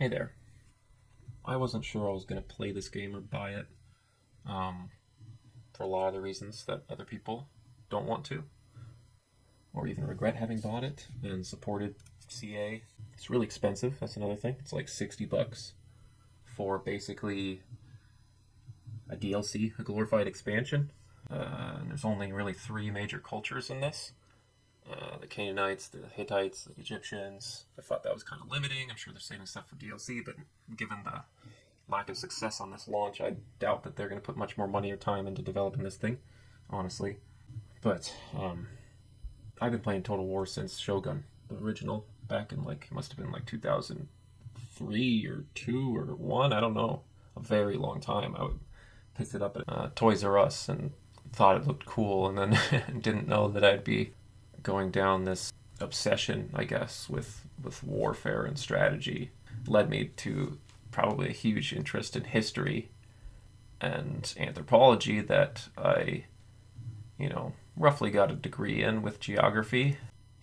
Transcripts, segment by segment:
Hey there. I wasn't sure I was going to play this game or buy it for a lot of the reasons that other people don't want to, or even regret having bought it and supported CA. It's really expensive, that's another thing. It's like $60 for basically a DLC, a glorified expansion. And there's only really three major cultures in this. The Canaanites, the Hittites, the Egyptians. I thought that was kind of limiting. I'm sure they're saving stuff for DLC, but given the lack of success on this launch, I doubt that they're going to put much more money or time into developing this thing, honestly. But I've been playing Total War since Shogun, the original, back in it must have been like 2003 or 2 or 1, I don't know. A very long time. I picked it up at Toys R Us and thought it looked cool, and then didn't know that I'd be going down this obsession, I guess, with warfare and strategy. Led me to probably a huge interest in history and anthropology that I, roughly got a degree in with geography.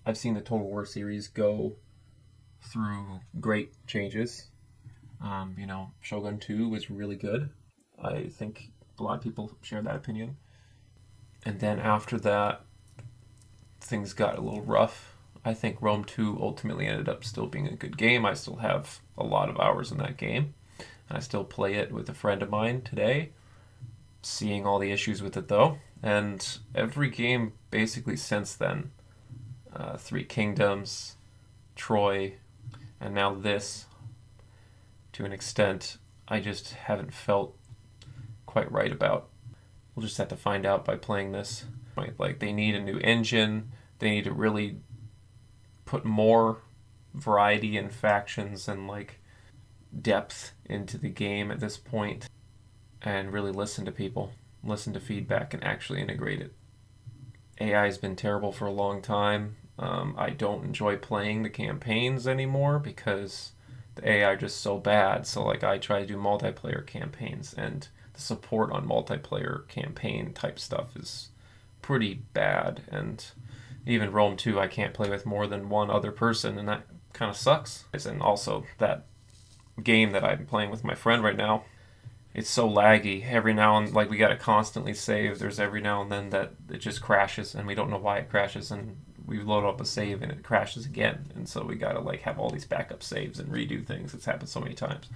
I've seen the Total War series go through great changes. Shogun 2 was really good. I think a lot of people share that opinion. And then after that, things got a little rough. I think Rome 2 ultimately ended up still being a good game. I still have a lot of hours in that game. I still play it with a friend of mine today, seeing all the issues with it though. And every game basically since then, Three Kingdoms, Troy, and now this, to an extent, I just haven't felt quite right about. We'll just have to find out by playing this. Like, they need a new engine. They need to really put more variety in factions and depth into the game at this point, and really listen to people, listen to feedback, and actually integrate it. AI has been terrible for a long time. I don't enjoy playing the campaigns anymore because the AI are just so bad. So I try to do multiplayer campaigns, and the support on multiplayer campaign type stuff is pretty bad. And even Rome 2, I can't play with more than one other person, and that kind of sucks. And also, that game that I'm playing with my friend right now, it's so laggy. Every now and we gotta constantly save. There's every now and then that it just crashes, and we don't know why it crashes, and we load up a save and it crashes again, and so we gotta have all these backup saves and redo things. It's happened so many times.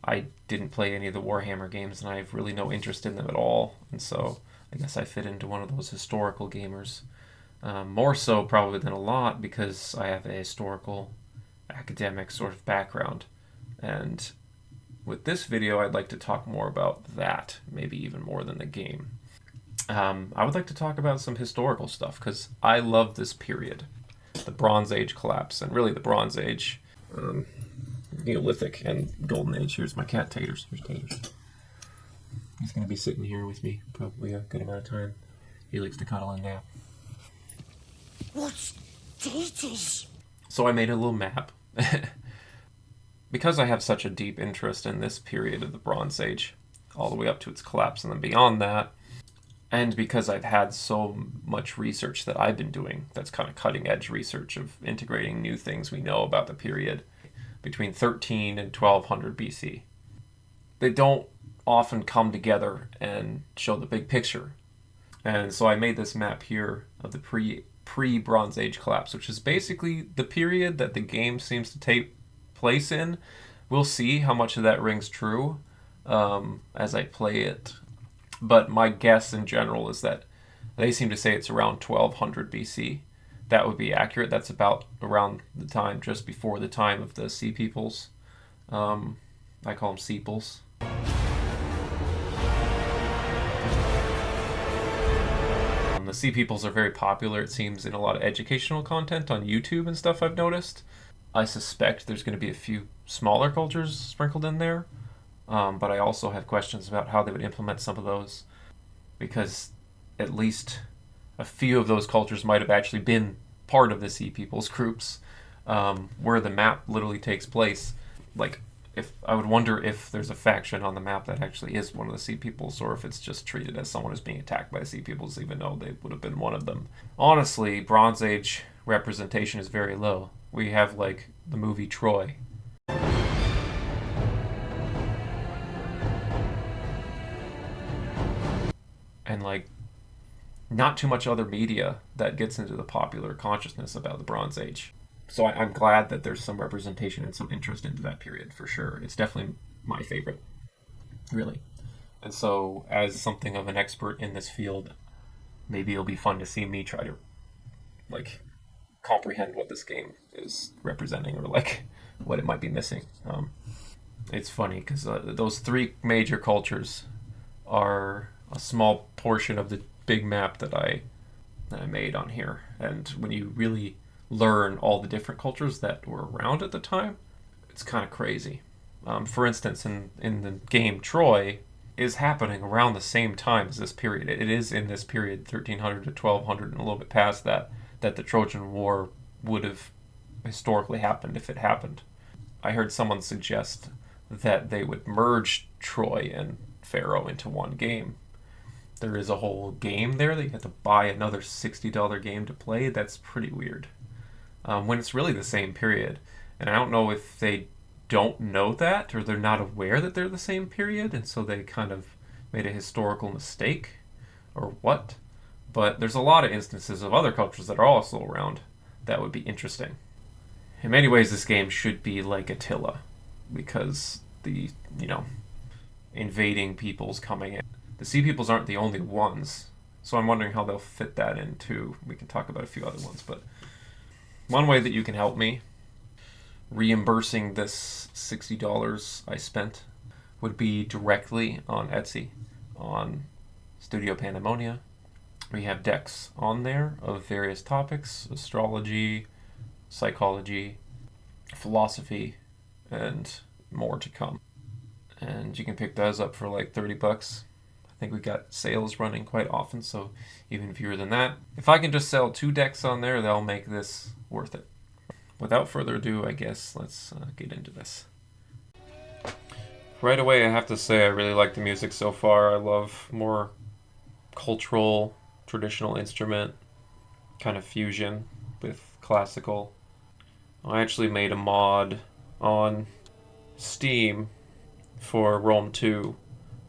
I didn't play any of the Warhammer games, and I have really no interest in them at all, and so I guess I fit into one of those historical gamers. More so probably than a lot, because I have a historical academic sort of background. And with this video, I'd like to talk more about that, maybe even more than the game. I would like to talk about some historical stuff, because I love this period. The Bronze Age collapse, and really the Bronze Age, Neolithic, and Golden Age. Here's my cat, Taters. Here's Taters. He's going to be sitting here with me probably a good amount of time. He likes to cuddle and nap. What's Taters? So I made a little map. Because I have such a deep interest in this period of the Bronze Age, all the way up to its collapse and then beyond that, and because I've had so much research that I've been doing, that's kind of cutting edge research of integrating new things we know about the period between 13 and 1200 BC. They don't often come together and show the big picture. And so I made this map here of the pre-Bronze Age collapse, which is basically the period that the game seems to take place in. We'll see how much of that rings true as I play it. But my guess in general is that they seem to say it's around 1200 BC. That would be accurate. That's about around the time, just before the time of the Sea Peoples. I call them Seeples. The Sea Peoples are very popular, it seems, in a lot of educational content on YouTube and stuff I've noticed. I suspect there's going to be a few smaller cultures sprinkled in there, but I also have questions about how they would implement some of those, because at least a few of those cultures might have actually been part of the Sea Peoples groups, where the map literally takes place. If I would wonder if there's a faction on the map that actually is one of the Sea Peoples, or if it's just treated as someone who's being attacked by the Sea Peoples, even though they would have been one of them. Honestly, Bronze Age representation is very low. We have the movie Troy. and like not too much other media that gets into the popular consciousness about the Bronze Age. So I'm glad that there's some representation and some interest into that period for sure. It's definitely my favorite, really. And so, as something of an expert in this field, maybe it'll be fun to see me try to like comprehend what this game is representing, or like what it might be missing. It's funny because those three major cultures are a small portion of the big map that I made on here. And when you really learn all the different cultures that were around at the time, it's kind of crazy. For instance, in the game, Troy is happening around the same time as this period. It is in this period, 1300 to 1200, and a little bit past that the Trojan War would have historically happened if it happened. I heard someone suggest that they would merge Troy and Pharaoh into one game. There is a whole game there that you have to buy another $60 game to play. That's pretty weird. When it's really the same period. And I don't know if they don't know that, or they're not aware that they're the same period, and so they kind of made a historical mistake, or what. But there's a lot of instances of other cultures that are also around that would be interesting. In many ways, this game should be like Attila, because the, invading peoples coming in. The Sea Peoples aren't the only ones, so I'm wondering how they'll fit that in too. We can talk about a few other ones, but one way that you can help me reimbursing this $60 I spent would be directly on Etsy, on Studio Pandemonia. We have decks on there of various topics: astrology, psychology, philosophy, and more to come. And you can pick those up for like $30. I think we got sales running quite often, so even fewer than that. If I can just sell 2 decks on there, that'll make this worth it. Without further ado, I guess let's get into this. Right away, I have to say I really like the music so far. I love more cultural, traditional instrument kind of fusion with classical. I actually made a mod on Steam for Rome 2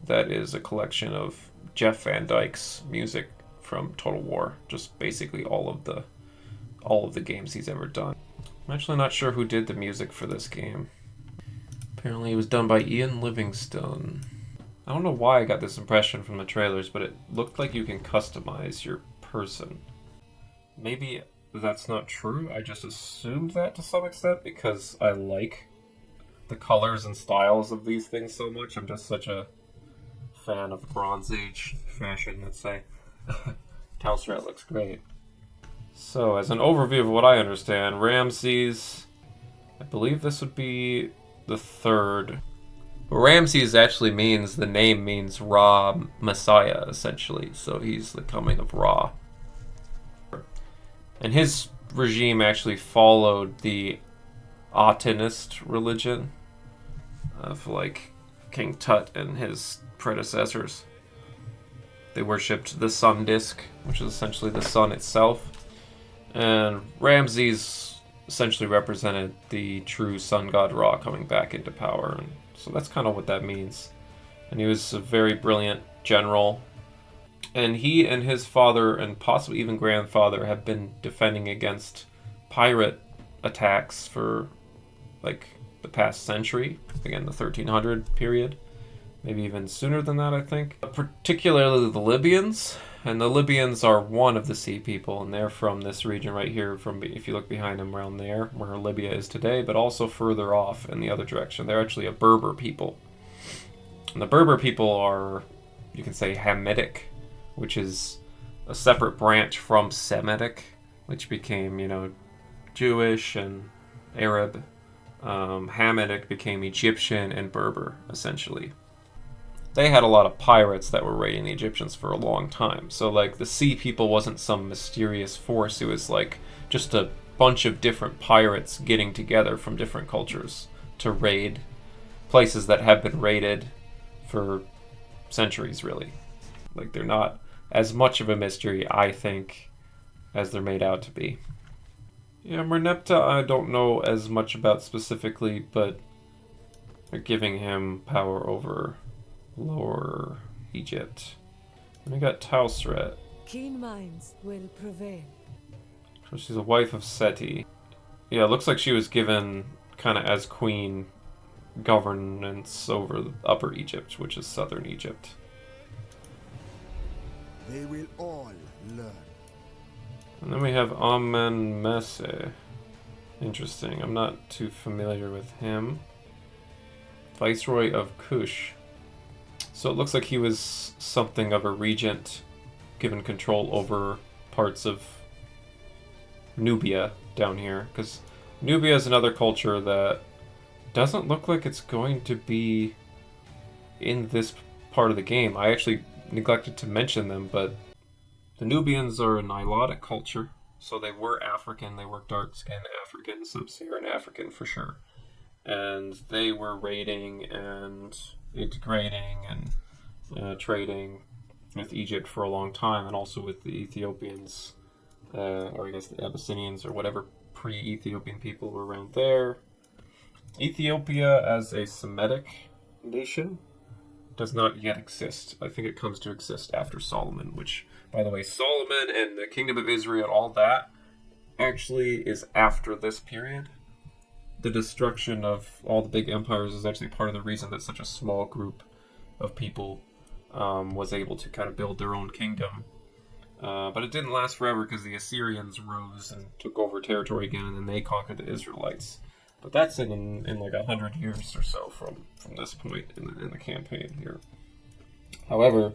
that is a collection of Jeff Van Dyke's music from Total War, just basically all of the games he's ever done. I'm actually not sure who did the music for this game. Apparently it was done by Ian Livingstone. I don't know why I got this impression from the trailers, but it looked like you can customize your person. Maybe that's not true. I just assumed that to some extent because I like the colors and styles of these things so much. I'm just such a fan of Bronze Age fashion, let's say. Telstra looks great. So, as an overview of what I understand, Ramses, I believe this would be the third. Ramses actually means, the name means Ra Messiah, essentially. So he's the coming of Ra. And his regime actually followed the Atenist religion of like King Tut and his predecessors. They worshipped the sun disk, which is essentially the sun itself. And Ramses essentially represented the true sun god Ra coming back into power. And so that's kind of what that means. And he was a very brilliant general. And he and his father, and possibly even grandfather, have been defending against pirate attacks for like the past century. Again, the 1300 period. Maybe even sooner than that, I think. Particularly the Libyans. And the Libyans are one of the Sea People, and they're from this region right here, from if you look behind them around there, where Libya is today, but also further off in the other direction. They're actually a Berber people. And the Berber people are, you can say, Hamitic, which is a separate branch from Semitic, which became, Jewish and Arab. Hamitic became Egyptian and Berber, essentially. They had a lot of pirates that were raiding the Egyptians for a long time. So, like, the Sea People wasn't some mysterious force. It was, like, just a bunch of different pirates getting together from different cultures to raid places that have been raided for centuries, really. Like, they're not as much of a mystery, I think, as they're made out to be. Yeah, Merneptah I don't know as much about specifically, but they're giving him power over Lower Egypt. And we got Tausret. Keen minds will prevail. So she's a wife of Seti. Yeah, it looks like she was given, kind of as queen, governance over Upper Egypt, which is southern Egypt. They will all learn. And then we have Amenmese. Interesting. I'm not too familiar with him. Viceroy of Kush. So it looks like he was something of a regent, given control over parts of Nubia down here. Because Nubia is another culture that doesn't look like it's going to be in this part of the game. I actually neglected to mention them, but the Nubians are a Nilotic culture. So they were African, they were dark-skinned African, sub-Saharan African for sure. And they were raiding and integrating and trading with Egypt for a long time, and also with the Ethiopians, or I guess the Abyssinians, or whatever pre-Ethiopian people were around there. Ethiopia as a Semitic nation does not yet exist. I think it comes to exist after Solomon, which, by the way, Solomon and the Kingdom of Israel, all that, actually is after this period. The destruction of all the big empires is actually part of the reason that such a small group of people was able to kind of build their own kingdom. But it didn't last forever because the Assyrians rose and took over territory again, and then they conquered the Israelites. But that's in like 100 years or so from this point in the campaign here. However,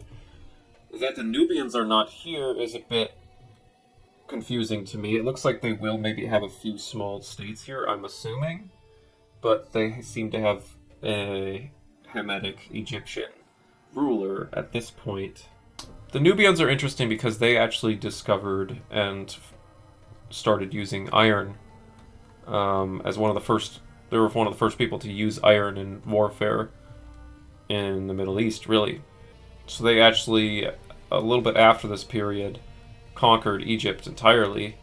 that the Nubians are not here is a bit confusing to me. It looks like they will maybe have a few small states here, I'm assuming, but they seem to have a Hamitic Egyptian ruler at this point. The Nubians are interesting because they actually discovered and started using iron as one of the first. They were one of the first people to use iron in warfare in the Middle East, really. So they actually, a little bit after this period, conquered Egypt entirely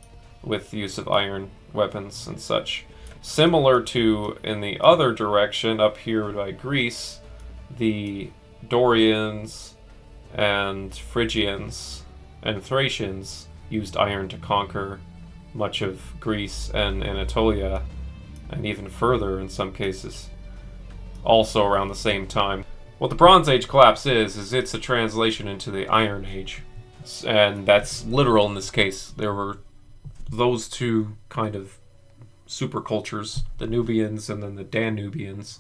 with the use of iron weapons and such. Similar to, in the other direction, up here by Greece, the Dorians and Phrygians and Thracians used iron to conquer much of Greece and Anatolia, and even further in some cases, also around the same time. What the Bronze Age collapse is it's a translation into the Iron Age, and that's literal in this case. There were those two kind of super cultures, the Nubians and then the Danubians,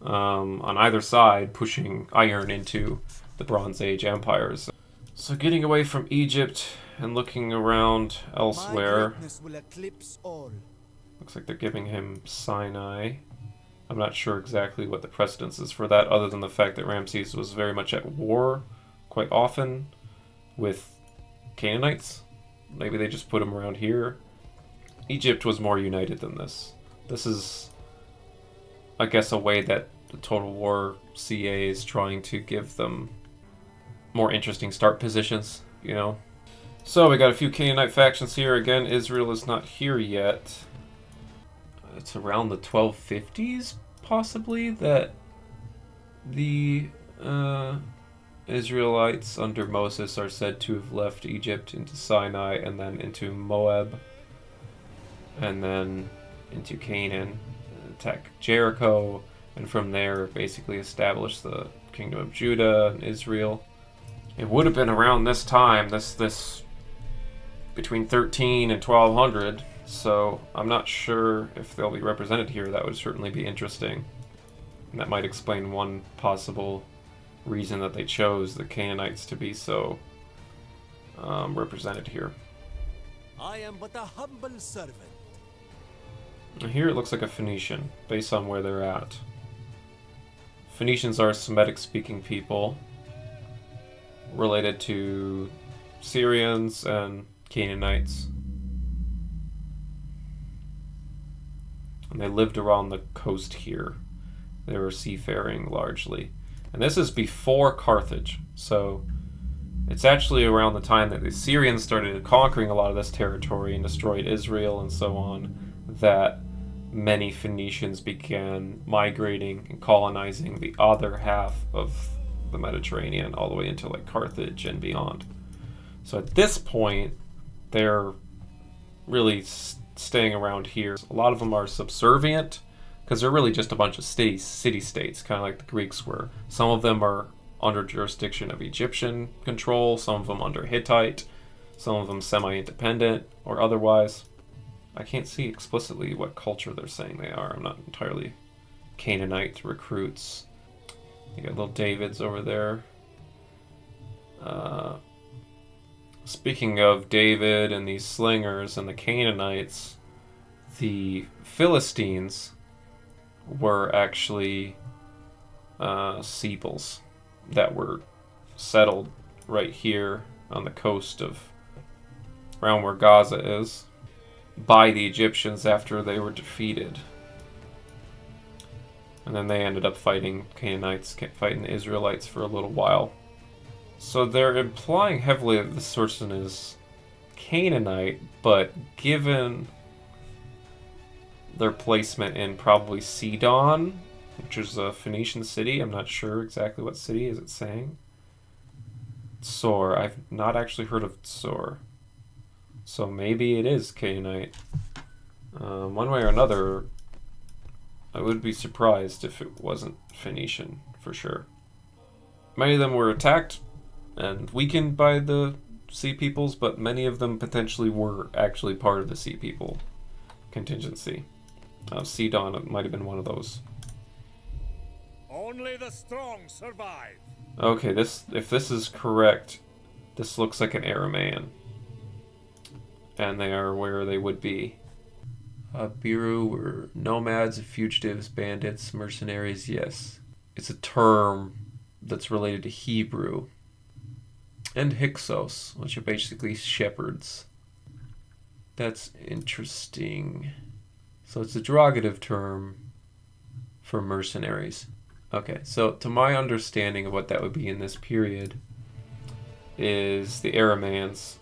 on either side, pushing iron into the Bronze Age empires. So getting away from Egypt and looking around elsewhere, will eclipse all. looks like they're giving him Sinai. I'm not sure exactly what the precedence is for that, other than the fact that Ramses was very much at war quite often with Canaanites. Maybe they just put him around here. Egypt was more united than this. This is, I guess, a way that the Total War CA is trying to give them more interesting start positions, you know? So we got a few Canaanite factions here. Again, Israel is not here yet. It's around the 1250s, possibly, that the Israelites under Moses are said to have left Egypt into Sinai and then into Moab and then into Canaan, attack Jericho, and from there basically establish the Kingdom of Judah and Israel. It would have been around this time, this between 13 and 1200, so I'm not sure if they'll be represented here. That would certainly be interesting. And that might explain one possible reason that they chose the Canaanites to be so represented here. I am but a humble servant. Here it looks like a Phoenician, based on where they're at. Phoenicians are Semitic-speaking people related to Syrians and Canaanites. And they lived around the coast here. They were seafaring largely. And this is before Carthage, so it's actually around the time that the Assyrians started conquering a lot of this territory and destroyed Israel and so on, that many Phoenicians began migrating and colonizing the other half of the Mediterranean all the way into like Carthage and beyond. So at this point, they're really staying around here. A lot of them are subservient because they're really just a bunch of city-states, kind of like the Greeks were. Some of them are under jurisdiction of Egyptian control, some of them under Hittite, some of them semi-independent or otherwise. I can't see explicitly what culture they're saying they are. I'm not entirely... Canaanite recruits. You got little Davids over there. Speaking of David and these slingers and the Canaanites, the Philistines were actually Sepals that were settled right here on the coast of around where Gaza is by the Egyptians after they were defeated. And then they ended up fighting Canaanites, fighting the Israelites for a little while. So they're implying heavily that this person is Canaanite, but given their placement in probably Sidon, which is a Phoenician city, I'm not sure exactly what city is it saying. Tsor, I've not actually heard of Tsor. So maybe it is Canaanite. One way or another, I would be surprised if it wasn't Phoenician, for sure. Many of them were attacked and weakened by the Sea Peoples, but many of them potentially were actually part of the Sea People contingency. Sidon might have been one of those. Only the strong survive. Okay, if this is correct, this looks like an Aramaean. And they are where they would be. Biru were nomads, fugitives, bandits, mercenaries, yes. It's a term that's related to Hebrew. And Hyksos, which are basically shepherds. That's interesting. So it's a derogative term for mercenaries. Okay, so to my understanding of what that would be in this period is the Aramaeans,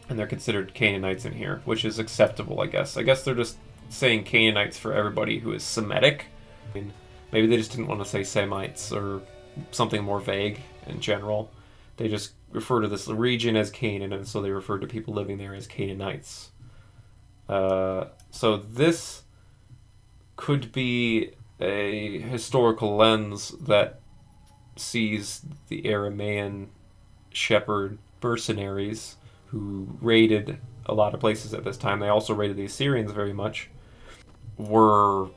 and they're considered Canaanites in here, which is acceptable, I guess. I guess they're just saying Canaanites for everybody who is Semitic. I mean, maybe they just didn't want to say Semites or something more vague in general. They just refer to this region as Canaan, and so they refer to people living there as Canaanites. So this could be a historical lens that sees the Aramaean shepherd mercenaries who raided a lot of places at this time. They also raided the Assyrians very much, were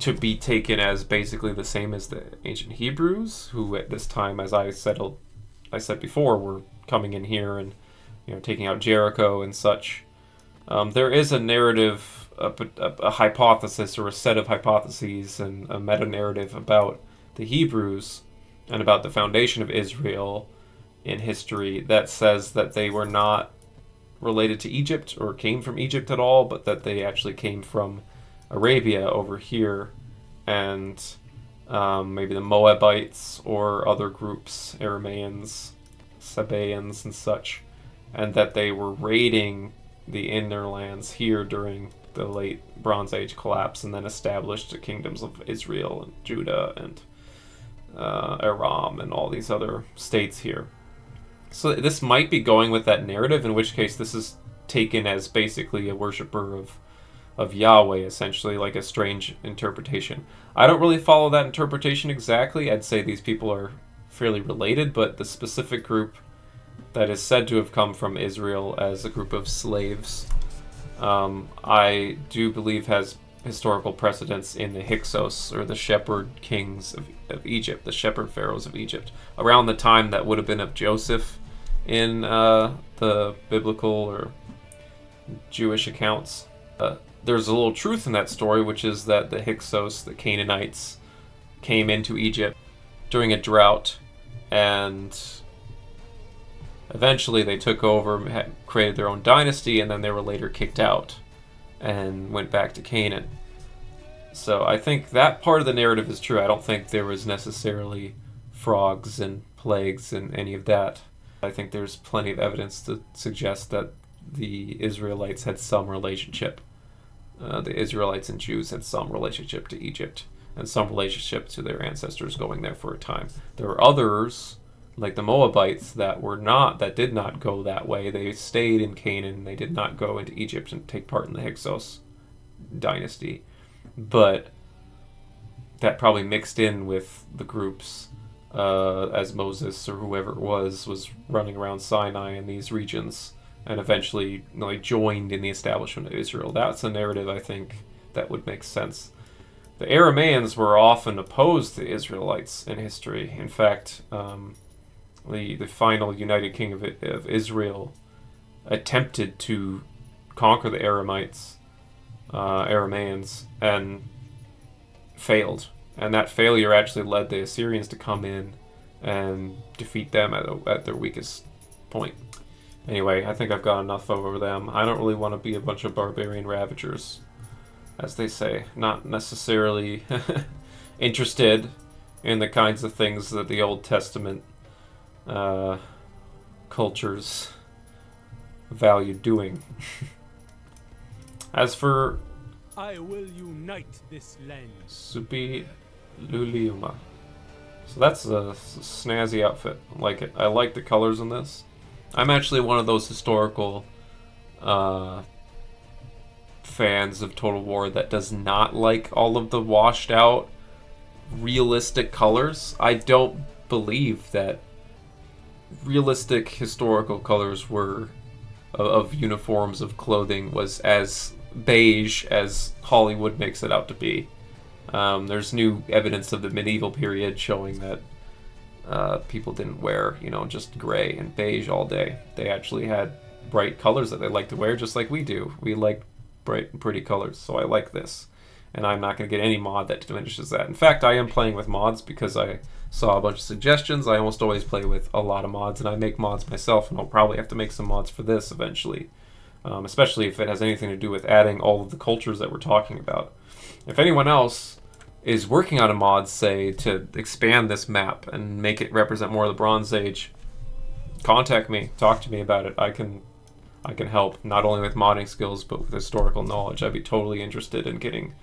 to be taken as basically the same as the ancient Hebrews, who at this time, as I said before, were coming in here and taking out Jericho and such. There is a narrative, a hypothesis or a set of hypotheses and a meta-narrative about the Hebrews and about the foundation of Israel in history that says that they were not related to Egypt or came from Egypt at all, but that they actually came from Arabia over here, and maybe the Moabites or other groups, Aramaeans, Sabaeans and such, and that they were raiding the inner lands here during the late Bronze Age collapse and then established the kingdoms of Israel and Judah and Aram and all these other states here. So this might be going with that narrative, in which case this is taken as basically a worshiper of Yahweh, essentially, like a strange interpretation. I don't really follow that interpretation exactly. I'd say these people are fairly related, but the specific group that is said to have come from Israel as a group of slaves, I do believe has historical precedence in the Hyksos, or the shepherd kings of Egypt, the shepherd pharaohs of Egypt, around the time that would have been of Joseph in the biblical or Jewish accounts. There's a little truth in that story, which is that the Hyksos, the Canaanites, came into Egypt during a drought, and eventually they took over, created their own dynasty, and then they were later kicked out and went back to Canaan. So I think that part of the narrative is true. I don't think there was necessarily frogs and plagues and any of that. I think there's plenty of evidence to suggest that the Israelites had some relationship. The Israelites and Jews had some relationship to Egypt. and some relationship to their ancestors going there for a time. There are others, like the Moabites, that did not go that way. They stayed in Canaan. They did not go into Egypt and take part in the Hyksos dynasty. But that probably mixed in with the groups as Moses or whoever it was running around Sinai in these regions and eventually joined in the establishment of Israel. That's a narrative, I think, that would make sense. The Aramaeans were often opposed to Israelites in history. In fact, the final United King of Israel attempted to conquer the Aramaeans, and failed. And that failure actually led the Assyrians to come in and defeat them at their weakest point. Anyway, I think I've got enough over them. I don't really want to be a bunch of barbarian ravagers, as they say. Not necessarily interested in the kinds of things that the Old Testament cultures valued doing. As for I will unite this land. Supi Luliuma. So that's a snazzy outfit. I like it. I like the colors in this. I'm actually one of those historical fans of Total War that does not like all of the washed out realistic colors. I don't believe that realistic historical colors were of uniforms of clothing was as beige as Hollywood makes it out to be. There's new evidence of the medieval period showing that people didn't wear, just gray and beige all day. They actually had bright colors that they like to wear, just like we do. We like bright and pretty colors, so I like this. And I'm not going to get any mod that diminishes that. In fact, I am playing with mods because I saw a bunch of suggestions. I almost always play with a lot of mods, and I make mods myself, and I'll probably have to make some mods for this eventually. Especially if it has anything to do with adding all of the cultures that we're talking about. If anyone else is working on a mod, say, to expand this map and make it represent more of the Bronze Age, contact me, talk to me about it. I can help, not only with modding skills, but with historical knowledge. I'd be totally interested in getting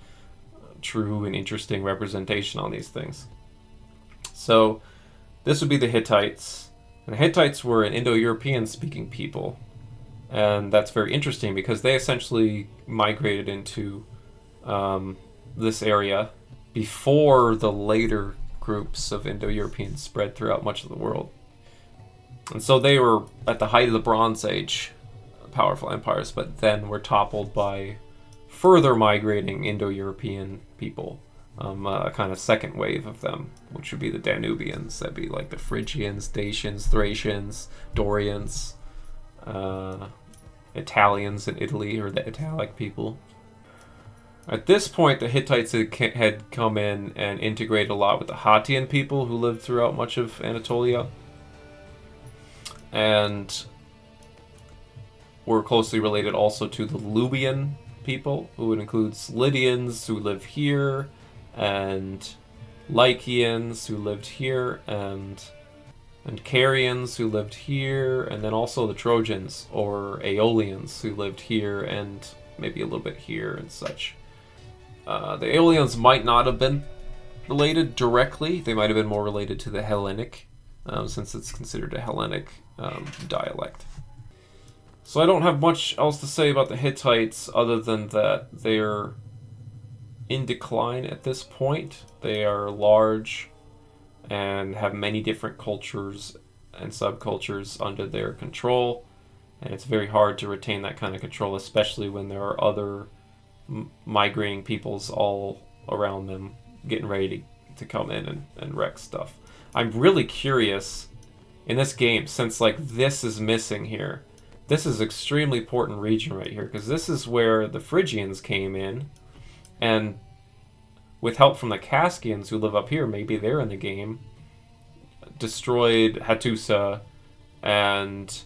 true and interesting representation on these things. So, this would be the Hittites. And the Hittites were an Indo-European speaking people. And that's very interesting because they essentially migrated into this area before the later groups of Indo-Europeans spread throughout much of the world. And so they were at the height of the Bronze Age, powerful empires, but then were toppled by further migrating Indo-European people, a kind of second wave of them, which would be the Danubians. That'd be like the Phrygians, Dacians, Thracians, Dorians, Italians in Italy, or the Italic people. At this point, the Hittites had come in and integrated a lot with the Hattian people who lived throughout much of Anatolia, and were closely related also to the Luwian people, who would include Lydians who live here, and Lycians who lived here, and Carians who lived here, and then also the Trojans or Aeolians who lived here and maybe a little bit here and such. The Aeolians might not have been related directly. They might have been more related to the Hellenic, since it's considered a Hellenic dialect. So I don't have much else to say about the Hittites other than that they're in decline at this point. They are large and have many different cultures and subcultures under their control, and it's very hard to retain that kind of control, especially when there are other migrating peoples all around them getting ready to come in and wreck stuff. I'm really curious in this game, since this is missing here. This is an extremely important region right here, because this is where the Phrygians came in, and with help from the Kaskians who live up here, maybe they're in the game, destroyed Hattusa, and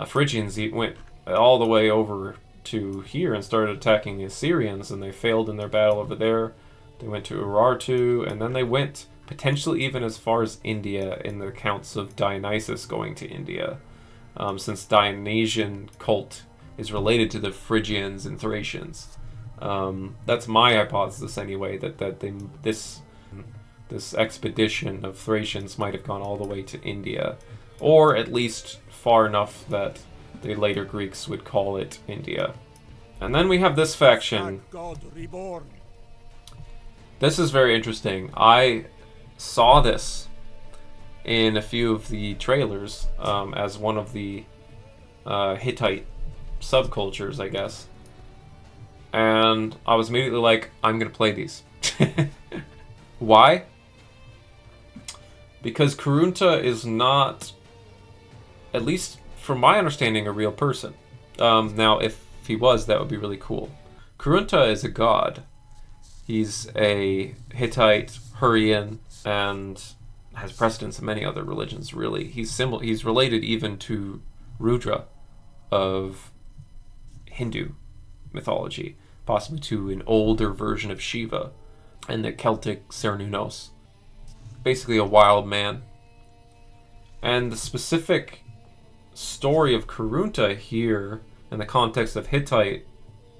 Phrygians went all the way over to here and started attacking the Assyrians, and they failed in their battle over there. They went to Urartu, and then they went potentially even as far as India in the accounts of Dionysus going to India, since Dionysian cult is related to the Phrygians and Thracians. That's my hypothesis anyway. This expedition of Thracians might have gone all the way to India, or at least far enough that the later Greeks would call it India. And then we have this faction. God reborn. This is very interesting. I saw this in a few of the trailers as one of the Hittite subcultures, I guess. And I was immediately like, I'm going to play these. Why? Because Karunta is not, at least from my understanding, a real person. Now, if he was, that would be really cool. Karunta is a god. He's a Hittite, Hurrian, and has precedence in many other religions, really. He's related even to Rudra of Hindu mythology, possibly to an older version of Shiva and the Celtic Cernunnos. Basically a wild man. And the specific story of Karunta here, in the context of Hittite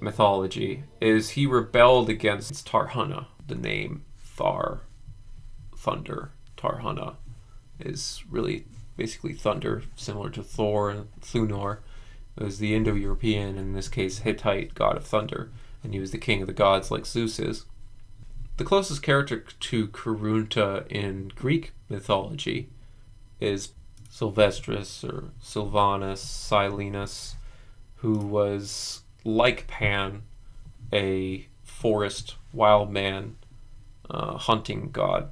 mythology, is he rebelled against Tarhuna. The name Thar, thunder, Tarhuna, is really basically thunder, similar to Thor and Thunor. It was the Indo-European, in this case Hittite, god of thunder, and he was the king of the gods like Zeus is. The closest character to Karunta in Greek mythology is Sylvestris or Sylvanus, Silenus, who was, like Pan, a forest wild man, hunting god.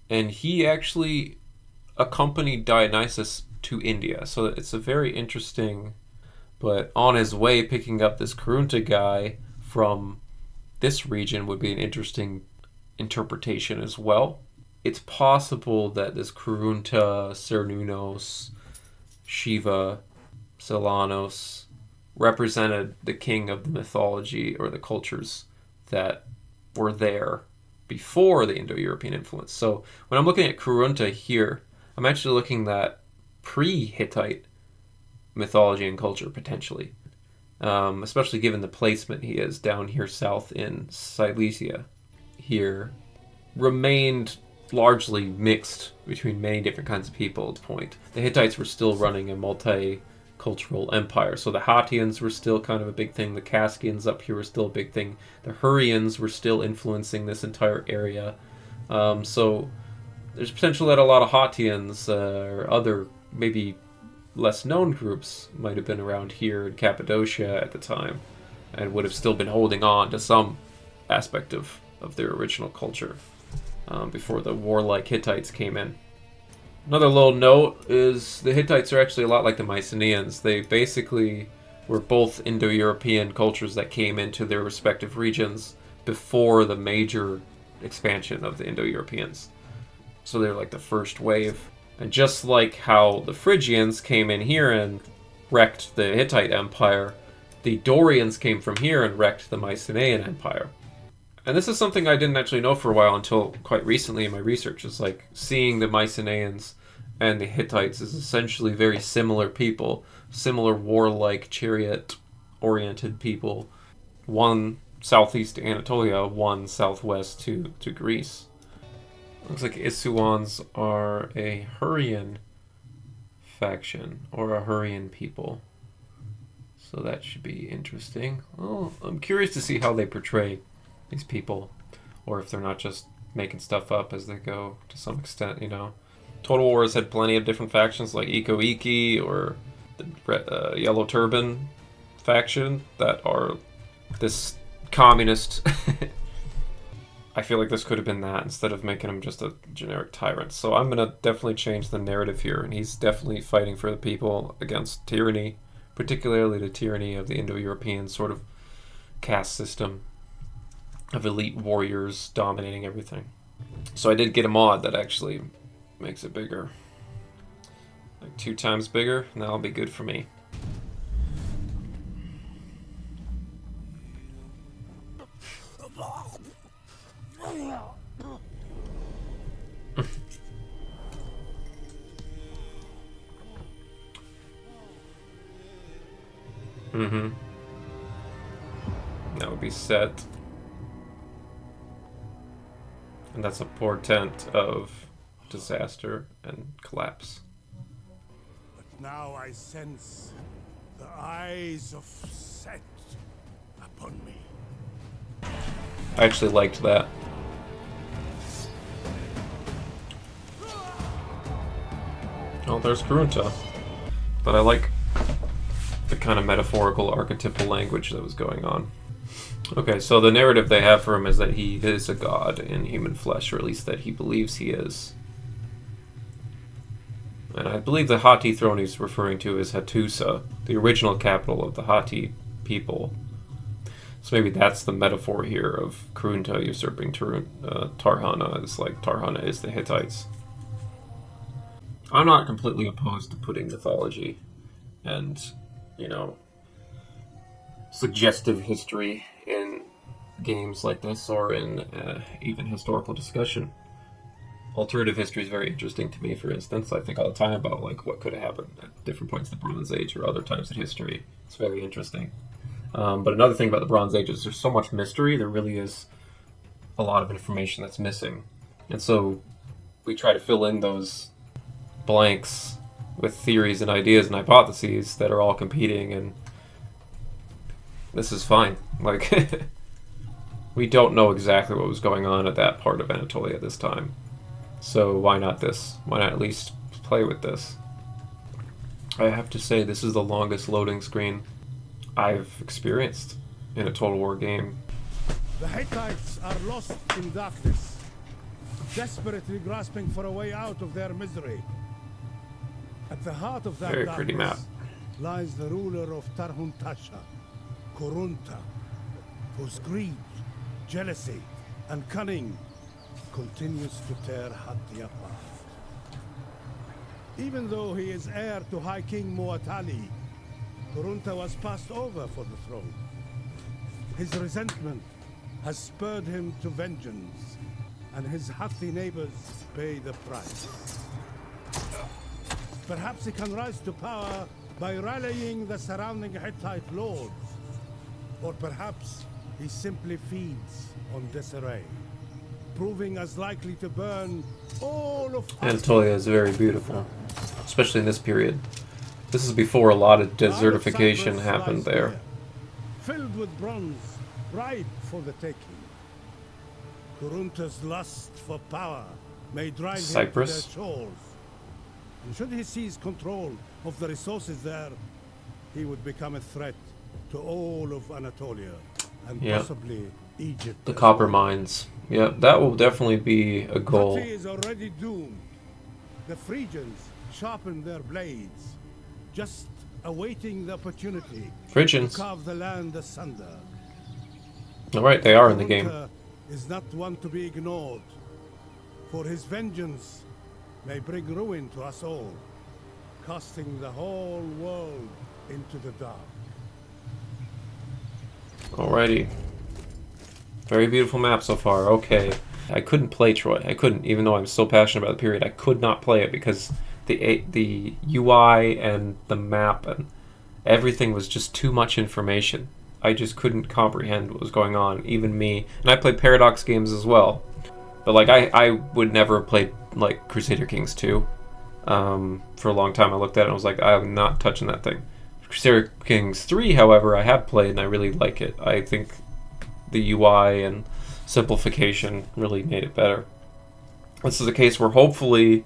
And he actually accompanied Dionysus to India. So it's a very interesting, but on his way picking up this Karunta guy from this region would be an interesting interpretation as well. It's possible that this Karunta, Cernunnos, Shiva, Selanos represented the king of the mythology or the cultures that were there before the Indo-European influence. So when I'm looking at Karunta here, I'm actually looking at pre-Hittite mythology and culture, potentially. Especially given the placement he is down here south in Silesia. Here remained largely mixed between many different kinds of people at this point. The Hittites were still running a multicultural empire, so the Hattians were still kind of a big thing, the Kaskians up here were still a big thing, the Hurrians were still influencing this entire area. So there's potential that a lot of Hattians or other maybe less known groups might have been around here in Cappadocia at the time and would have still been holding on to some aspect of their original culture before the warlike Hittites came in. Another little note is the Hittites are actually a lot like the Mycenaeans. They basically were both Indo-European cultures that came into their respective regions before the major expansion of the Indo-Europeans. So they're like the first wave. And just like how the Phrygians came in here and wrecked the Hittite Empire, the Dorians came from here and wrecked the Mycenaean Empire. And this is something I didn't actually know for a while until quite recently in my research. It's like seeing the Mycenaeans and the Hittites as essentially very similar people, similar warlike chariot-oriented people. One southeast to Anatolia, one southwest to Greece. Looks like Isuans are a Hurrian faction, or a Hurrian people. So that should be interesting. Oh, I'm curious to see how they portray these people, or if they're not just making stuff up as they go to some extent, you know. Total War has had plenty of different factions like Iko Iki or the Yellow Turban faction that are this communist. I feel like this could have been that instead of making him just a generic tyrant. So I'm going to definitely change the narrative here, and he's definitely fighting for the people against tyranny, particularly the tyranny of the Indo-European sort of caste system of elite warriors dominating everything. So I did get a mod that actually makes it bigger. Like 2 times bigger, and that'll be good for me. That would That'll be set. And that's a portent of disaster and collapse. But now I sense the eyes of Set upon me. I actually liked that. Oh, there's Karunta. But I like the kind of metaphorical, archetypal language that was going on. Okay, so the narrative they have for him is that he is a god in human flesh, or at least that he believes he is. And I believe the Hatti throne he's referring to is Hattusa, the original capital of the Hatti people. So maybe that's the metaphor here of Karunta usurping Tarhana, is like Tarhana is the Hittites. I'm not completely opposed to putting mythology and, you know, suggestive history in games like this, or in even historical discussion. Alternative history is very interesting to me, for instance. I think all the time about like what could have happened at different points in the Bronze Age or other times in history. It's very interesting. But another thing about the Bronze Age is there's so much mystery, there really is a lot of information that's missing. And so we try to fill in those blanks with theories and ideas and hypotheses that are all competing, and this is fine. Like, we don't know exactly what was going on at that part of Anatolia at this time. So why not this? Why not at least play with this? I have to say, this is the longest loading screen I've experienced in a Total War game. The Hittites are lost in darkness, desperately grasping for a way out of their misery. At the heart of that Very darkness pretty map. lies the ruler of Tarhuntasha, Kurunta, whose greed, jealousy, and cunning continues to tear Hatti apart. Even though he is heir to High King Muatali, Kurunta was passed over for the throne. His resentment has spurred him to vengeance, and his Hatti neighbors pay the price. Perhaps he can rise to power by rallying the surrounding Hittite lords. Or perhaps he simply feeds on disarray, proving as likely to burn all of Anatolia is very beautiful, especially in this period. This is before a lot of desertification happened there. Filled with bronze, ripe for the taking. Kurunta's lust for power may drive him to their shores. And should he seize control of the resources there, he would become a threat to all of Anatolia, and possibly Egypt. The copper mines. Yeah, that will definitely be a goal. Hatti is already doomed. The Phrygians sharpened their blades, just awaiting the opportunity to carve the land asunder. Alright, they are in the game. Is not one to be ignored, for his vengeance may bring ruin to us all, casting the whole world into the dark. Alrighty. Very beautiful map so far. Okay. I couldn't play Troy. I couldn't, even though I'm so passionate about the period. I could not play it because the UI and the map and everything was just too much information. I just couldn't comprehend what was going on, even me. And I played Paradox games as well. But like I would never have played like Crusader Kings 2. For a long time I looked at it and I was like, I'm not touching that thing. Crusader Kings 3, however, I have played and I really like it. I think the UI and simplification really made it better. This is a case where hopefully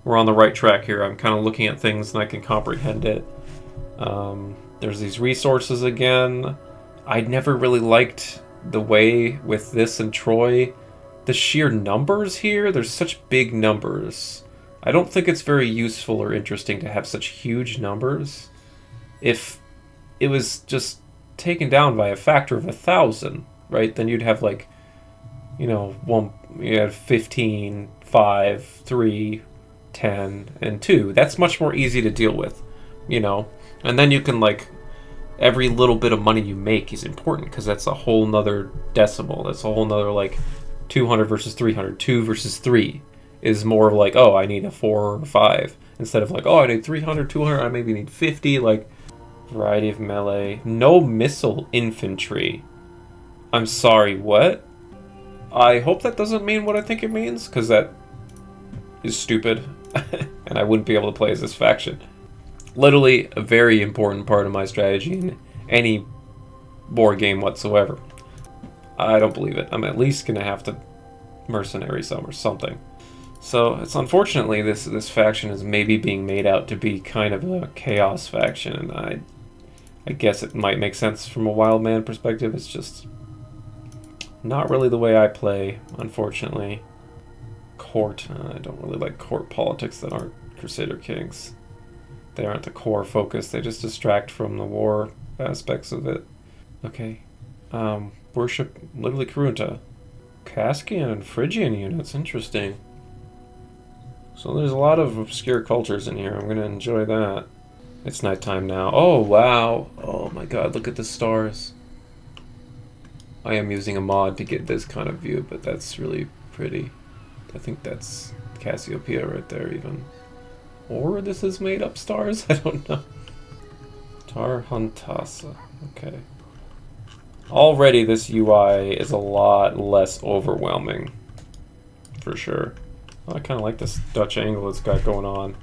we're on the right track here. I'm kind of looking at things and I can comprehend it. There's these resources again. I never really liked the way with this and Troy, the sheer numbers here. There's such big numbers. I don't think it's very useful or interesting to have such huge numbers. If it was just taken down by a factor of 1,000, right, then you'd have like, you know, you had 15, 5, 3, 10, and 2. That's much more easy to deal with, you know. And then you can, like, every little bit of money you make is important because that's a whole nother decimal. That's a whole nother, like, 200 versus 300. 2 versus 3 is more like, oh, I need a 4 or 5. Instead of like, oh, I need 300, 200, I maybe need 50, like, variety of melee. No missile infantry. I'm sorry, what? I hope that doesn't mean what I think it means, because that is stupid, and I wouldn't be able to play as this faction. Literally a very important part of my strategy in any board game whatsoever. I don't believe it. I'm at least going to have to mercenary some or something. So it's unfortunately this faction is maybe being made out to be kind of a chaos faction, and I guess it might make sense from a wild man perspective. It's just not really the way I play, unfortunately. Court. I don't really like court politics that aren't Crusader Kings. They aren't the core focus. They just distract from the war aspects of it. Okay. Worship literally Karunta. Kaskian and Phrygian units. Interesting. So there's a lot of obscure cultures in here. I'm going to enjoy that. It's nighttime now. Oh, wow. Oh my god, look at the stars. I am using a mod to get this kind of view, but that's really pretty. I think that's Cassiopeia right there, even. Or this is made up stars? I don't know. Tarhuntasa. Okay. Already this UI is a lot less overwhelming. For sure. Oh, I kind of like this Dutch angle it's got going on.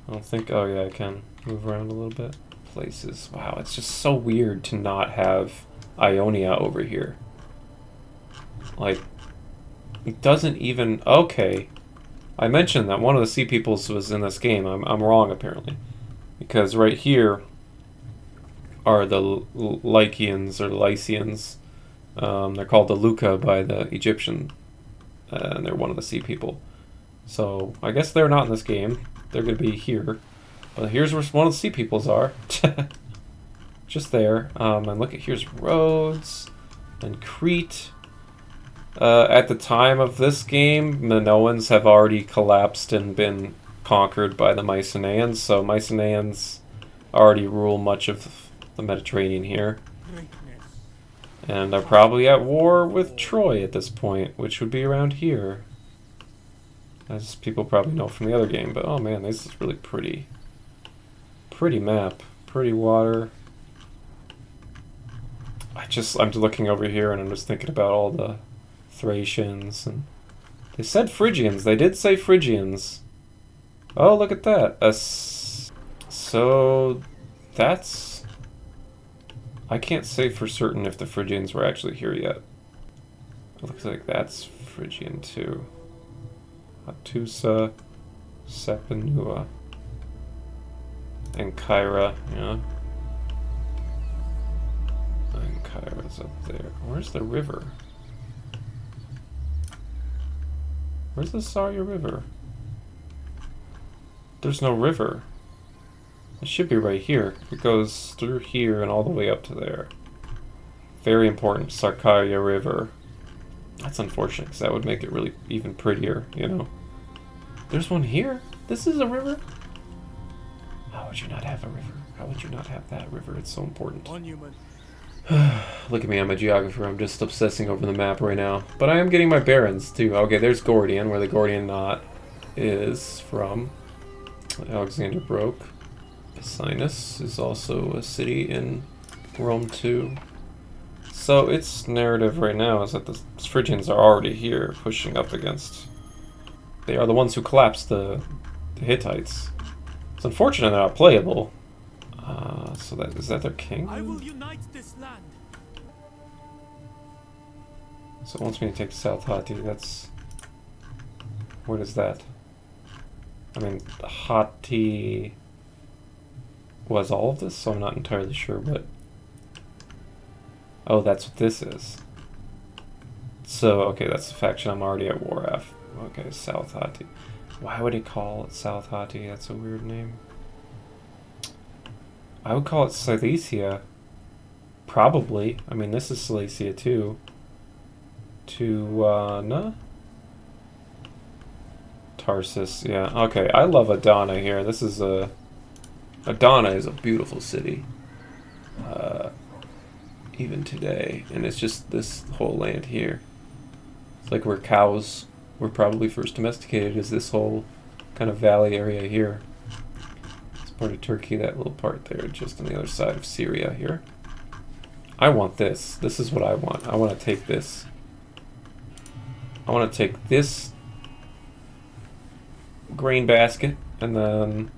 I don't think... Oh yeah, I can move around a little bit. Places. Wow, it's just so weird to not have Ionia over here. Like, it doesn't even... Okay. I mentioned that one of the Sea Peoples was in this game. I'm wrong, apparently. Because right here are the Lycians, or Lycians. They're called the Luca by the Egyptian. And they're one of the Sea People. So, I guess they're not in this game. They're going to be here. But here's where one of the Sea Peoples are. Just there. And look at, here's Rhodes and Crete. At the time of this game, Minoans have already collapsed and been conquered by the Mycenaeans, so Mycenaeans already rule much of the Mediterranean here. And are probably at war with Troy at this point, which would be around here. As people probably know from the other game, but oh man, this is really pretty. Pretty map. Pretty water. I'm looking over here and I'm just thinking about all the Thracians, and they said Phrygians. They did say Phrygians. Oh, look at that. So that's... I can't say for certain if the Phrygians were actually here yet. It looks like that's Phrygian too. Hattusa, Sepenua, and Kyra, yeah. And Kyra's up there. Where's the river? Where's the Sarya River? There's no river. It should be right here. It goes through here and all the way up to there. Very important, Sarkarya River. That's unfortunate, because that would make it really even prettier, you know. There's one here? This is a river? How would you not have a river? How would you not have that river? It's so important. Monument. Look at me, I'm a geographer. I'm just obsessing over the map right now. But I am getting my barons, too. Okay, there's Gordian, where the Gordian knot is from. Alexander broke. Sinus is also a city in Rome, too. So its narrative right now is that the Phrygians are already here, pushing up against... They are the ones who collapsed the Hittites. It's unfortunate they're not playable. So is that their king? I will unite this land. So it wants me to take South Hatti. That's... What is that? I mean, Hatti was all of this, so I'm not entirely sure, but... Oh, that's what this is. So, okay, that's the faction I'm already at war af. Okay, South Hatti. Why would he call it South Hatti? That's a weird name. I would call it Cilicia. Probably. I mean, this is Cilicia too. Tuana? Tarsus, yeah. Okay, I love Adana here. This is a... Adana is a beautiful city. Even today. And it's just this whole land here. It's like where cows were probably first domesticated, is this whole kind of valley area here. It's part of Turkey, that little part there, just on the other side of Syria here. I want this. This is what I want. I want to take this. I want to take this grain basket and then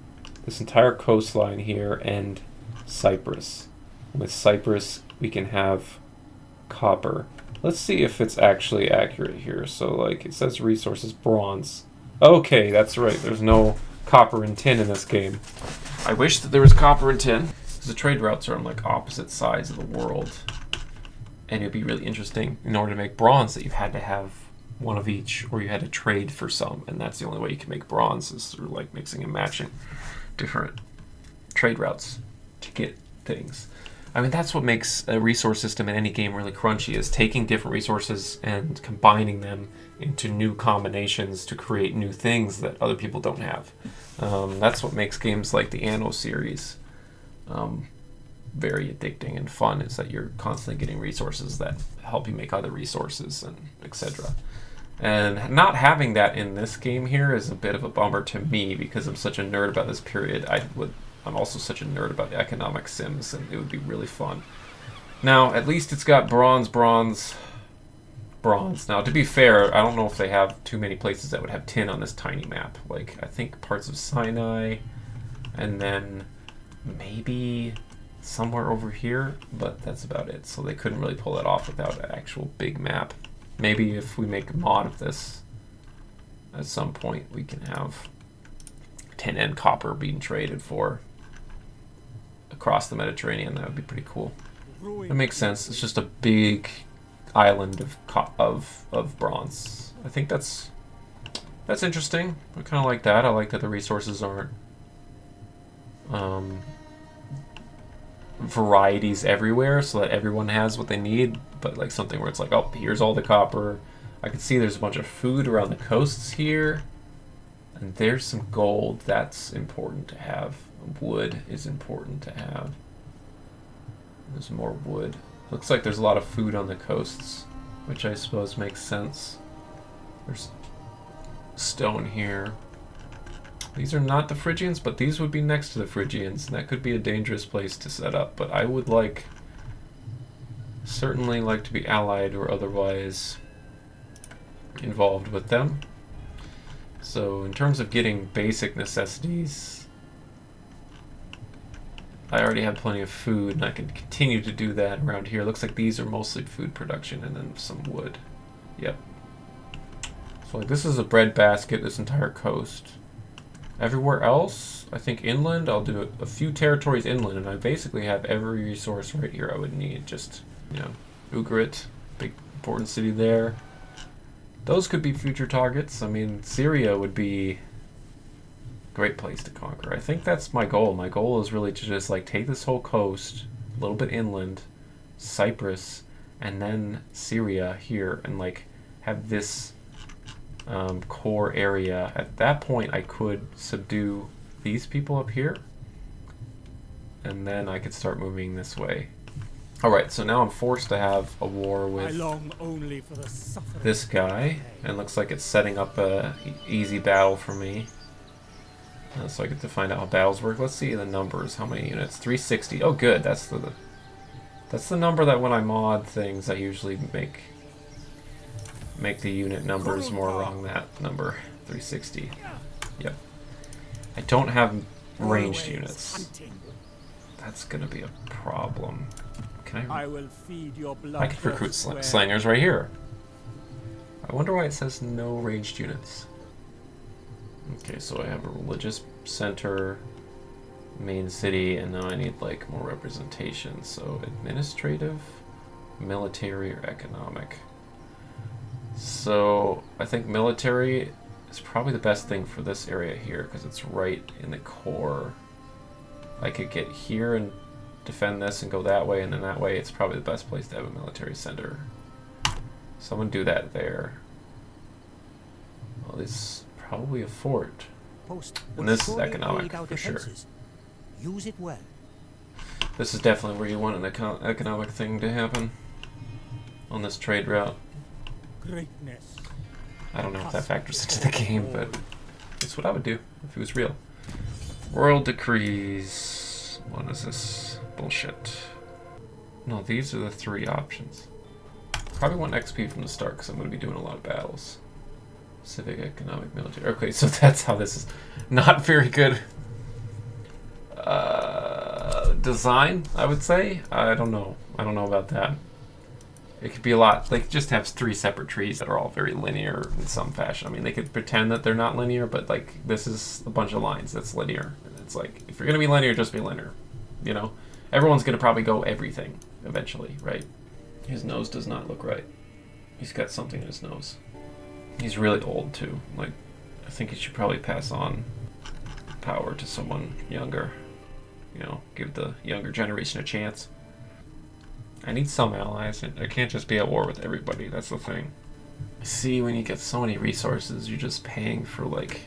this entire coastline here and Cyprus. With Cyprus, we can have copper. Let's see if it's actually accurate here. So, like, it says resources bronze. Okay, that's right. There's no copper and tin in this game. I wish that there was copper and tin. The trade routes are on like opposite sides of the world, and it'd be really interesting in order to make bronze that you had to have one of each, or you had to trade for some, and that's the only way you can make bronze is through like mixing and matching different trade routes to get things. I mean, that's what makes a resource system in any game really crunchy, is taking different resources and combining them into new combinations to create new things that other people don't have. That's what makes games like the Anno series very addicting and fun, is that you're constantly getting resources that help you make other resources and etc. And not having that in this game here is a bit of a bummer to me, because I'm such a nerd about this period. I'm also such a nerd about the economic sims, and it would be really fun. Now, at least it's got bronze. Now, to be fair, I don't know if they have too many places that would have tin on this tiny map. Like, I think parts of Sinai, and then maybe somewhere over here, but that's about it. So they couldn't really pull that off without an actual big map. Maybe if we make a mod of this, at some point we can have tin and copper being traded for across the Mediterranean. That would be pretty cool. That makes sense. It's just a big island of bronze. I think that's interesting. I kind of like that. I like that the resources aren't varieties everywhere, so that everyone has what they need, but like something where it's like, oh, here's all the copper. I can see there's a bunch of food around the coasts here, and there's some gold. That's important to have. Wood is important to have. There's more wood. Looks like there's a lot of food on the coasts, which I suppose makes sense. There's stone here. These are not the Phrygians, but these would be next to the Phrygians, and that could be a dangerous place to set up. But I would certainly like to be allied or otherwise involved with them. So in terms of getting basic necessities, I already have plenty of food, and I can continue to do that around here. Looks like these are mostly food production, and then some wood. Yep. So like, this is a bread basket, this entire coast. Everywhere else, I think inland, I'll do a few territories inland, and I basically have every resource right here I would need. Just, you know, Ugarit, big important city there. Those could be future targets. I mean, Syria would be a great place to conquer. I think that's my goal. My goal is really to just like take this whole coast, a little bit inland, Cyprus, and then Syria here, and like have this core area. At that point, I could subdue these people up here, and then I could start moving this way. Alright, so now I'm forced to have a war with this guy, and looks like it's setting up a easy battle for me. So I get to find out how battles work. Let's see the numbers. How many units? 360. Oh good, that's the number that when I mod things I usually make the unit numbers more along that number. 360. Yep. I don't have ranged units. That's gonna be a problem. Can I could recruit slangers right here. I wonder why it says no ranged units. Okay, so I have a religious center, main city, and now I need like more representation. So administrative, military, or economic. So I think military is probably the best thing for this area here because it's right in the core. I could get here and defend this and go that way, and then that way it's probably the best place to have a military center. Someone do that there. Well, this is probably a fort. And this is economic for sure. Use it well. This is definitely where you want an economic thing to happen on this trade route. Greatness. I don't know if that factors into the game, but it's what I would do if it was real. Royal decrees. What is this bullshit? No, these are the 3 options. Probably want XP from the start because I'm going to be doing a lot of battles. Civic, economic, military. Okay, so that's how this is. Not very good. Design, I would say. I don't know. I don't know about that. It could be a lot. Like, just have 3 separate trees that are all very linear in some fashion. I mean, they could pretend that they're not linear, but like this is a bunch of lines that's linear. And it's like, if you're gonna be linear, just be linear. You know, everyone's gonna probably go everything eventually, right? His nose does not look right. He's got something in his nose. He's really old too. Like, I think he should probably pass on power to someone younger. You know, give the younger generation a chance. I need some allies. I can't just be at war with everybody. That's the thing. See, when you get so many resources, you're just paying for, like...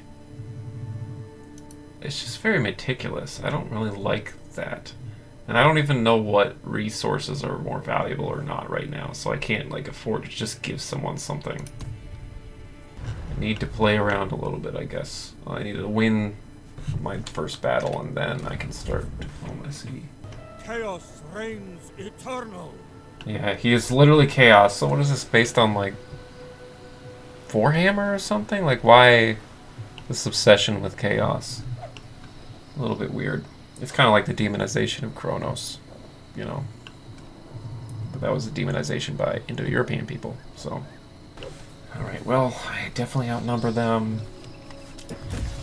It's just very meticulous. I don't really like that. And I don't even know what resources are more valuable or not right now, so I can't, like, afford to just give someone something. I need to play around a little bit, I guess. I need to win my first battle, and then I can start diplomacy. Chaos reigns eternal. Yeah, he is literally chaos. So what is this based on, like, Warhammer or something? Like, why this obsession with chaos? A little bit weird. It's kind of like the demonization of Kronos, you know. But that was a demonization by Indo-European people, so. Alright, well, I definitely outnumber them.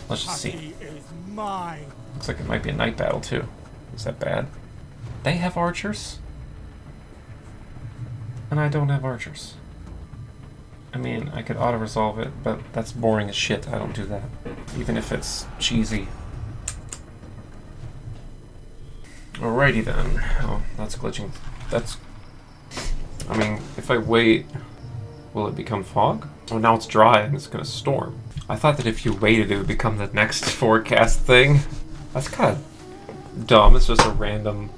Let's just see. Is mine. Looks like it might be a night battle, too. Is that bad? They have archers? And I don't have archers. I mean, I could auto-resolve it, but that's boring as shit. I don't do that. Even if it's cheesy. Alrighty then. Oh, that's glitching. That's... I mean, if I wait, will it become fog? Oh, now it's dry and it's gonna storm. I thought that if you waited, it would become the next forecast thing. That's kind of dumb. It's just a random...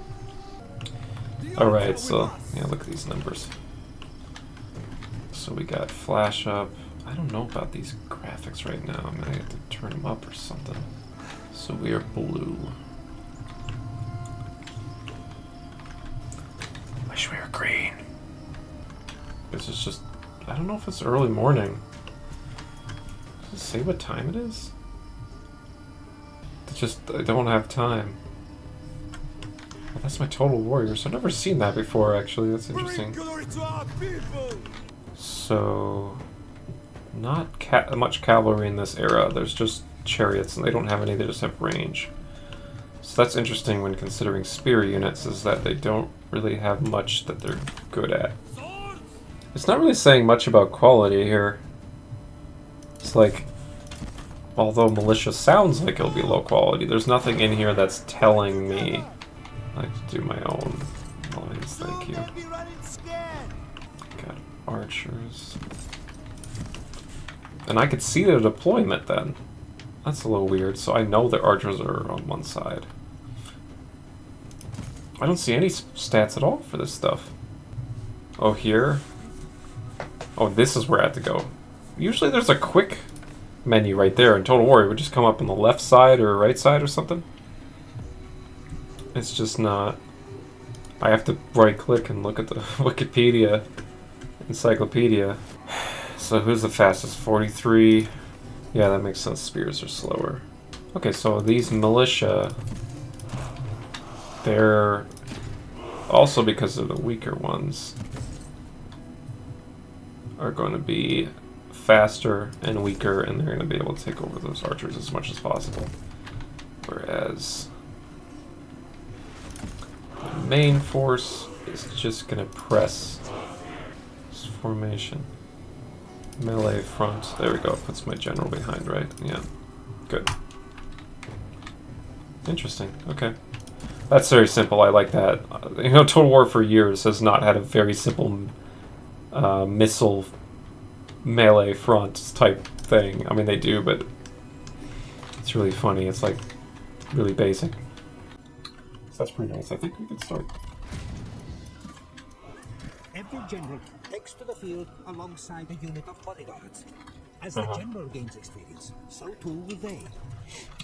Alright, so, yeah, look at these numbers. So we got flash up. I don't know about these graphics right now. I might have to turn them up or something. So we are blue. Wish we were green. This is just... I don't know if it's early morning. Does it say what time it is? It's just... I don't have time. Oh, that's my total warriors. I've never seen that before, actually. That's interesting. So... Not much cavalry in this era. There's just chariots, and they don't have any. They just have range. So that's interesting when considering spear units, is that they don't really have much that they're good at. It's not really saying much about quality here. It's like, although militia sounds like it'll be low quality, there's nothing in here that's telling me. I have to do my own lines, thank you. Got archers. And I could see their deployment then. That's a little weird, so I know their archers are on one side. I don't see any stats at all for this stuff. Oh, here? Oh, this is where I have to go. Usually there's a quick menu right there, and Total War would just come up on the left side or right side or something. It's just not. I have to right-click and look at the Wikipedia encyclopedia. So who's the fastest? 43. Yeah, that makes sense. Spears are slower. Okay, so these militia, they're also, because of the weaker ones, are going to be faster and weaker, and they're going to be able to take over those archers as much as possible. Whereas the main force is just going to press this formation. Melee front. There we go. Puts my general behind, right? Yeah. Good. Interesting. Okay. That's very simple. I like that. You know, Total War for years has not had a very simple missile melee front type thing. I mean, they do, but it's really funny. It's like really basic. So that's pretty nice. I think we can start. Every general takes to the field alongside a unit of bodyguards. As the general gains experience, so too will they.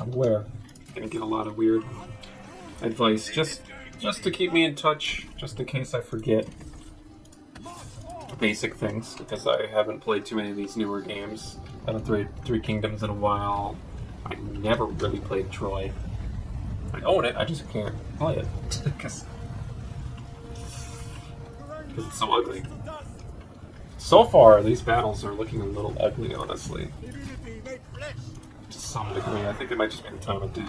I'm aware. Gonna get a lot of weird advice. Just just to keep me in touch, just in case I forget basic things, because I haven't played too many of these newer games. I haven't played Three Kingdoms in a while. I never really played Troy. I own it, I just can't play it. Because it's so ugly. So far, these battles are looking a little ugly, honestly. To some degree. I think it might just be the time of day.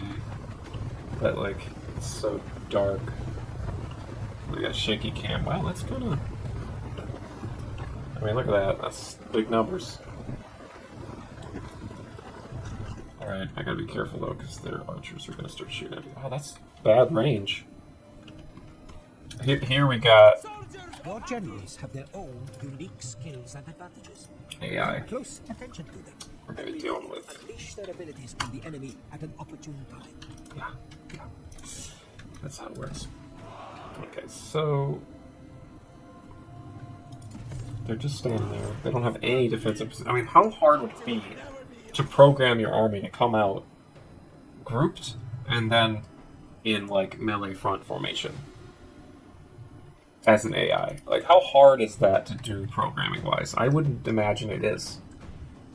But, like, it's so dark. We got shaky cam. Wow, that's kind of... I mean, look at that. That's big numbers. Alright, I gotta be careful, though, because their archers are gonna start shooting at me. Oh, that's bad range. Here we got... Your generals have their own unique skills and advantages. AI. Pay close attention to them. We're gonna be dealing with... Unleash their abilities on the enemy at an opportune time. Yeah. That's how it works. Okay, so... They're just standing there. They don't have any defensive... I mean, how hard would it be to program your army to come out grouped and then in, like, melee front formation? As an AI. Like, how hard is that to do programming-wise? I wouldn't imagine it is.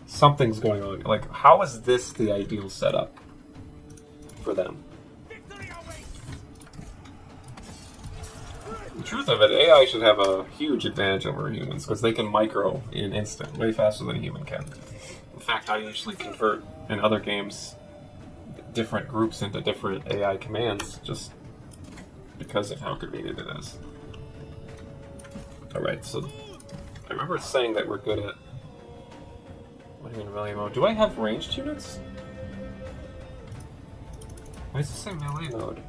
Something's going on. Like, how is this the ideal setup for them? The truth of it, AI should have a huge advantage over humans, because they can micro in an instant, way faster than a human can. In fact, I usually convert, in other games, different groups into different AI commands, just because of how convenient it is. Alright, so I remember saying that we're good at putting in melee mode. Do I have ranged units? Why does it say melee mode?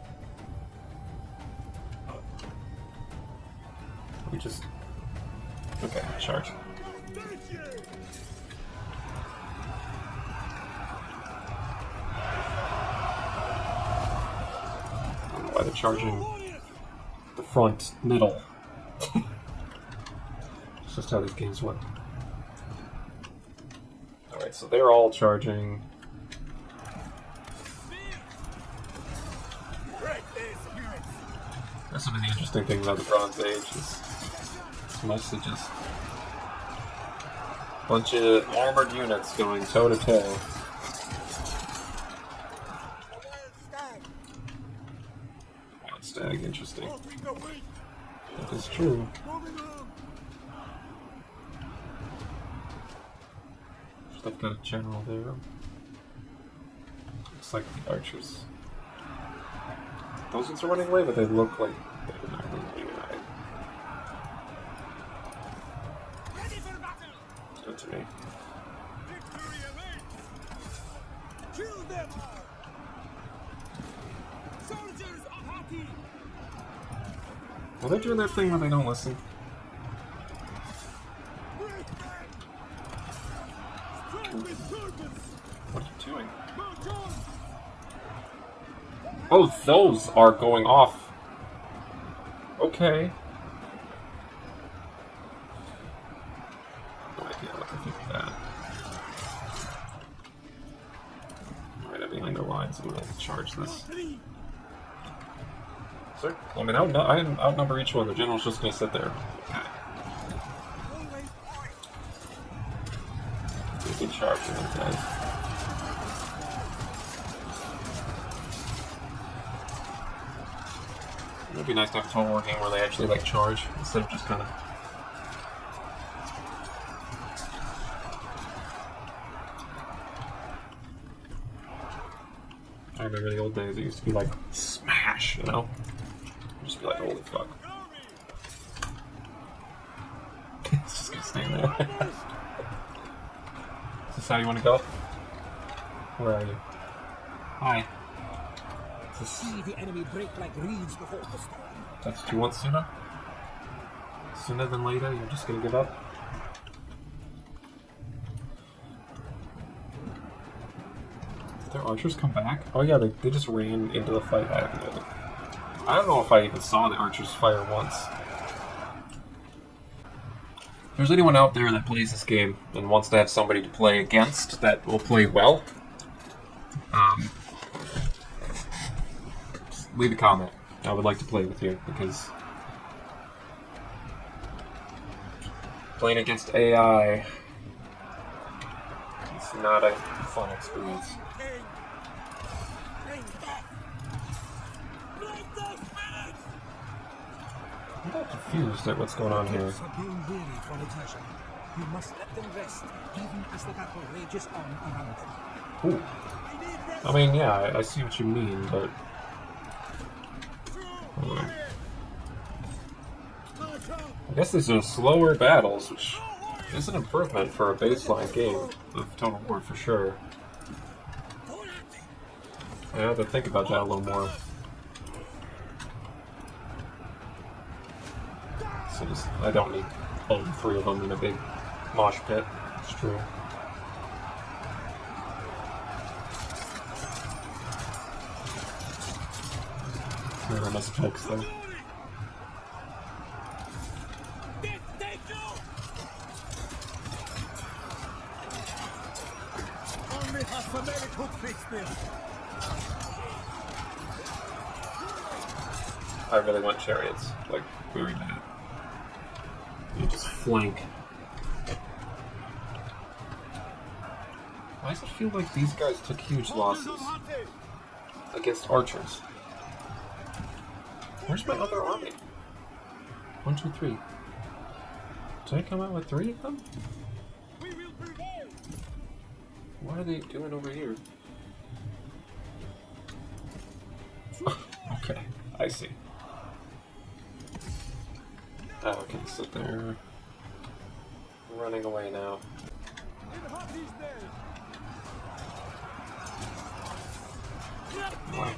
We just... Okay, charge. I don't know why they're charging the front middle. It's just how these games work. Alright, so they're all charging. That's one of the interesting things about the Bronze Age is it's mostly just a bunch of armored units going toe to toe. Wild stag, interesting. That is true. I've got a general there. Looks like the archers. Those ones are running away, but they look like they're not running away. Good to me. Are they doing that thing where they don't listen? What are you doing? Oh, those are going off. Okay. No idea what to think of that. Alright, I'm behind the lines. I'm gonna charge this. Sir? I mean, I outnumber each one. The general's just gonna sit there. Okay. Good charge with those guys. It would be nice to have a Total War game where they actually like charge instead of just kind of. I remember the old days. It used to be like smash, you know. Just be like, holy fuck. It's just gonna stay there. Is this how you want to go? Where are you? Hi. See the enemy break like reeds before the storm. That's what you want sooner? Sooner than later, you're just gonna give up? Did their archers come back? Oh yeah, they just ran into the fight. I don't know if I even saw the archers fire once. If there's anyone out there that plays this game and wants to have somebody to play against that will play well, leave a comment, I would like to play with you, because playing against AI is not a fun experience. I'm a little confused at what's going on here. You must let them rest, even as the battle rages on around them. Ooh. I mean, yeah, I see what you mean, but... I guess these are slower battles, which is an improvement for a baseline game of Total War, for sure. I have to think about that a little more. So just, I don't need all three of them in a big mosh pit. It's true. There must fix them. Only Hassanelli could fix this. I really want chariots, like, very bad. You just flank. Why does it feel like these guys took huge losses against archers? Where's my other army? 1, 2, 3. Did I come out with 3 of them? What are they doing over here? Okay, I see. Oh, okay, so they're running away now. Wow.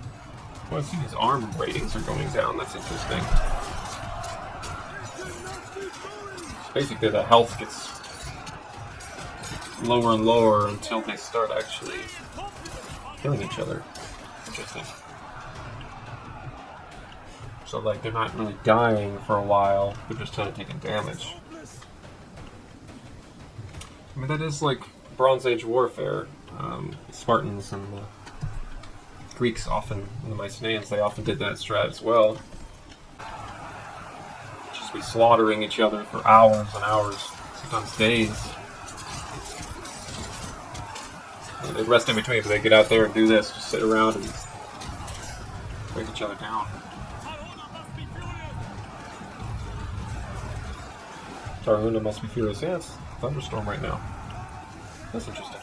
Well, I see these armor ratings are going down. That's interesting. So basically, the health gets lower and lower until they start actually killing each other. Interesting. So, like, they're not really dying for a while, they're just kind of taking damage. I mean, that is like Bronze Age warfare. The Spartans and the Greeks often, and the Mycenaeans, they often did that strat as well. Just be slaughtering each other for hours and hours, sometimes days. And they'd rest in between, but they'd get out there and do this, just sit around and break each other down. Tarhuna must be furious. Yeah, it's a thunderstorm right now. That's interesting.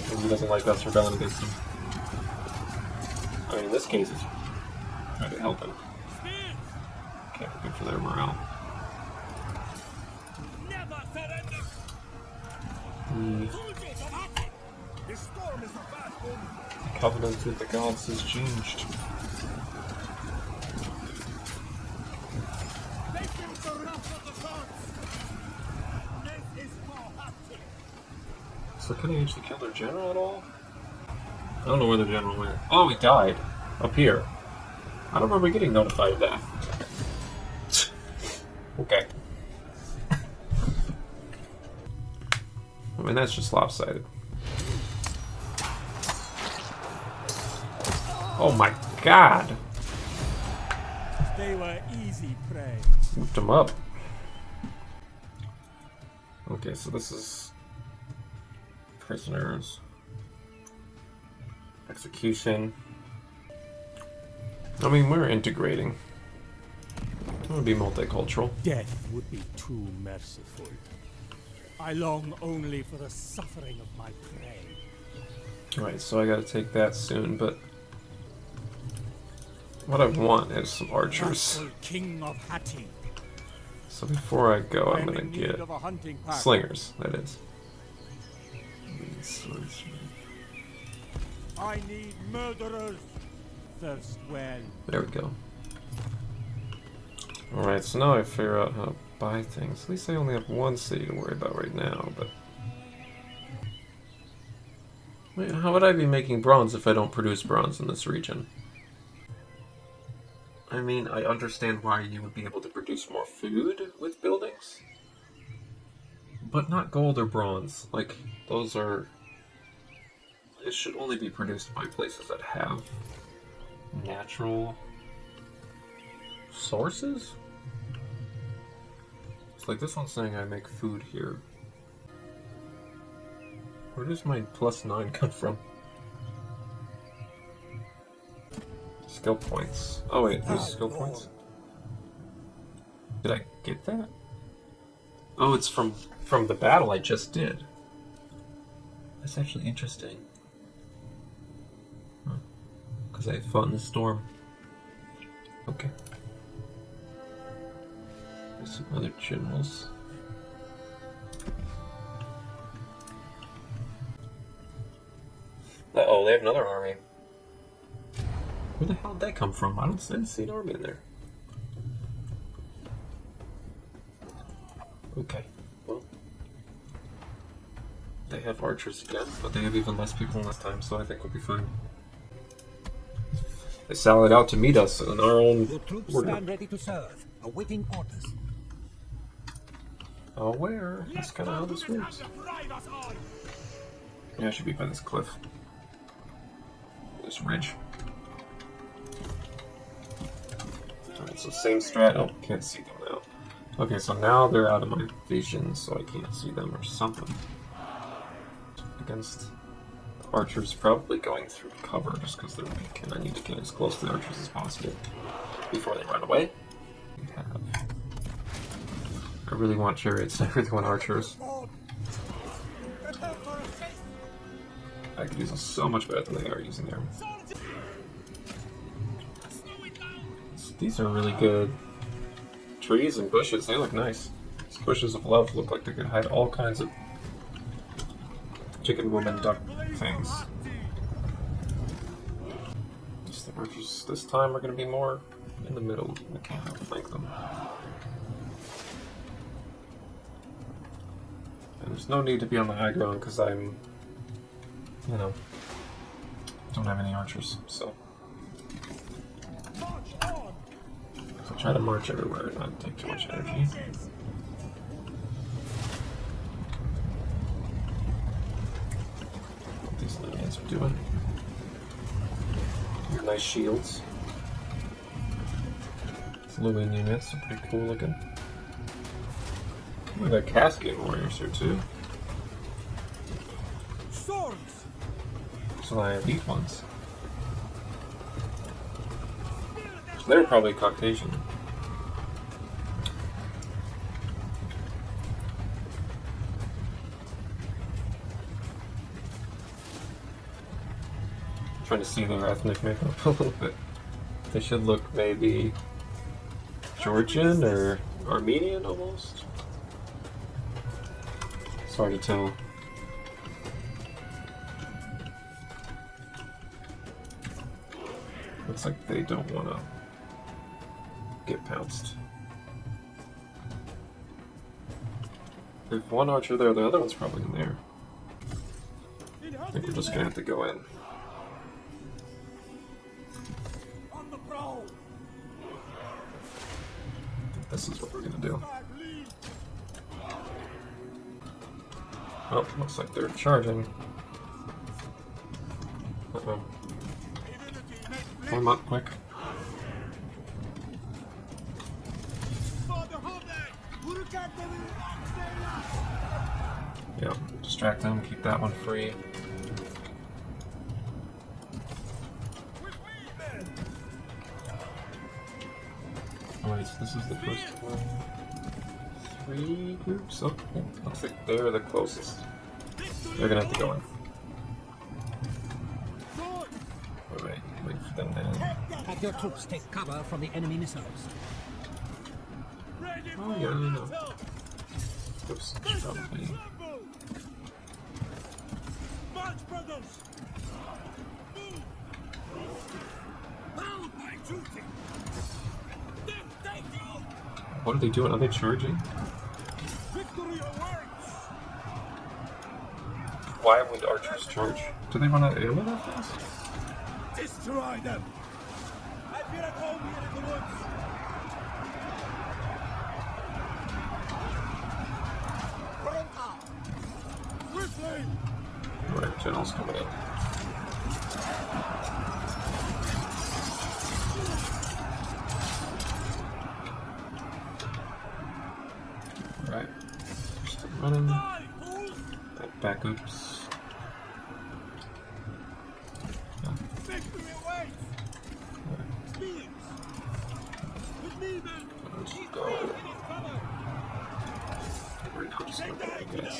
Maybe he doesn't like us rebelling against him. I mean, in this case, it's trying to help him. Can't be good for their morale. The covenant with the gods has changed. So can he actually kill their general at all? I don't know where the general went. Oh, he died. Up here. I don't remember getting notified of that. Okay. I mean, that's just lopsided. Oh my god! They were easy prey. Whipped him up. Okay, so this is prisoners. Execution. I mean, we're integrating. It would be multicultural. Death would be too merciful. I long only for the suffering of my prey. Alright, so I gotta take that soon, but what I want is some archers. Rightful King of Hatti. So before I go, I'm I'm gonna in need get of a hunting pack. slingers, that is. I need murderers. Thirst well. There we go. Alright, so now I figure out how to buy things. At least I only have one city to worry about right now, but... Wait, how would I be making bronze if I don't produce bronze in this region? I mean, I understand why you would be able to produce more food with buildings. But not gold or bronze. Like, those are... it should only be produced by places that have natural sources. It's like this one's saying I make food here. Where does my +9 come from? Skill points. Oh wait, there's skill points. Did I get that? Oh, it's from the battle I just did. That's actually interesting. Because I fought in the storm. Okay. There's some other generals. Uh-oh, they have another army. Where the hell did that come from? I didn't see an army in there. Okay, well. They have archers again, but they have even less people this time, so I think we'll be fine. They sallied out to meet us in our own Your troops order. stand ready to serve, awaiting orders. Oh, where? That's kind of how this works. Yeah, I should be by this cliff. This ridge. Alright, so same strat. Oh, can't see them now. Okay, so now they're out of my vision, so I can't see them or something. Against the archers, probably going through cover just because they're weak, and I need to get as close to the archers as possible before they run away. I really want chariots. I really want archers. I could use them so much better than they are using them. These are really good trees and bushes. They look nice. These bushes of love look like they could hide all kinds of chicken, woman, duck things. Just the archers this time are going to be more in the middle. I can't outflank them. And there's no need to be on the high ground because I'm, you know, don't have any archers, so. So try to march everywhere and not take too much energy. What these Libyans are doing. Nice shields. Fluid units are pretty cool looking. We got Caspian warriors here too. Swords! So I elite ones. So they're probably Caucasian. Trying to see their ethnic makeup a little bit. They should look maybe Georgian or Armenian almost. It's hard to tell. Looks like they don't want to get pounced. There's one archer there, the other one's probably in there. I think we're just gonna have to go in. This is what we're gonna do. Oh, looks like they're charging. Uh-oh. Form up quick. Yeah, distract them, keep that one free. Alright, so this is the first one. 3 groups? Oh, looks like they're the closest. They're gonna have to go in. Alright, wait for them to... Have your troops take cover from the enemy missiles. Oh yeah, I know. Oops, probably... What are they doing? Are they charging? Why would archers charge? Do they run out of ammo that fast? Destroy them! I feel at home here in the woods! Swiftly! Alright, general's coming in. Right. Still running. Backups. Let's go. We're not just gonna go, I guess.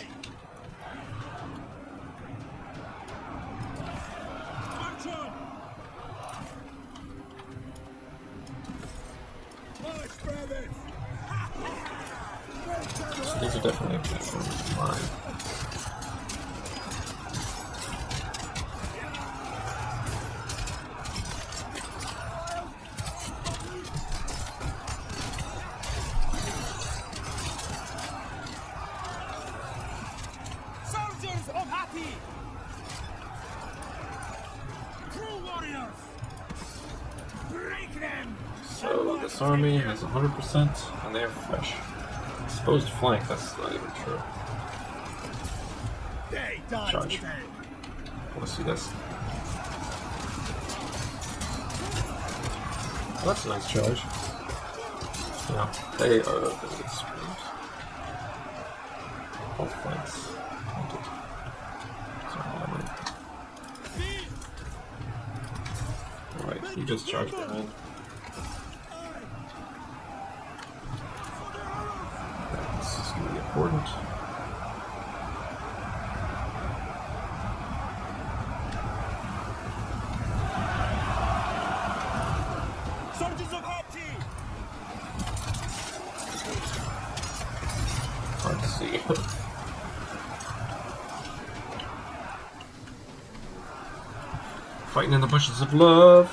So these are definitely different line. Soldiers of Hati! True warriors! Break them! So this army has 100% and they're fresh. Exposed flank, that's not even true. Charge. Let's see this. Well, that's a nice charge. Yeah, they are going to get screwed. Both flanks. Alright, you just charge behind. This is going to be important. Soldiers of Hati! Hard to see. Fighting in the bushes of love.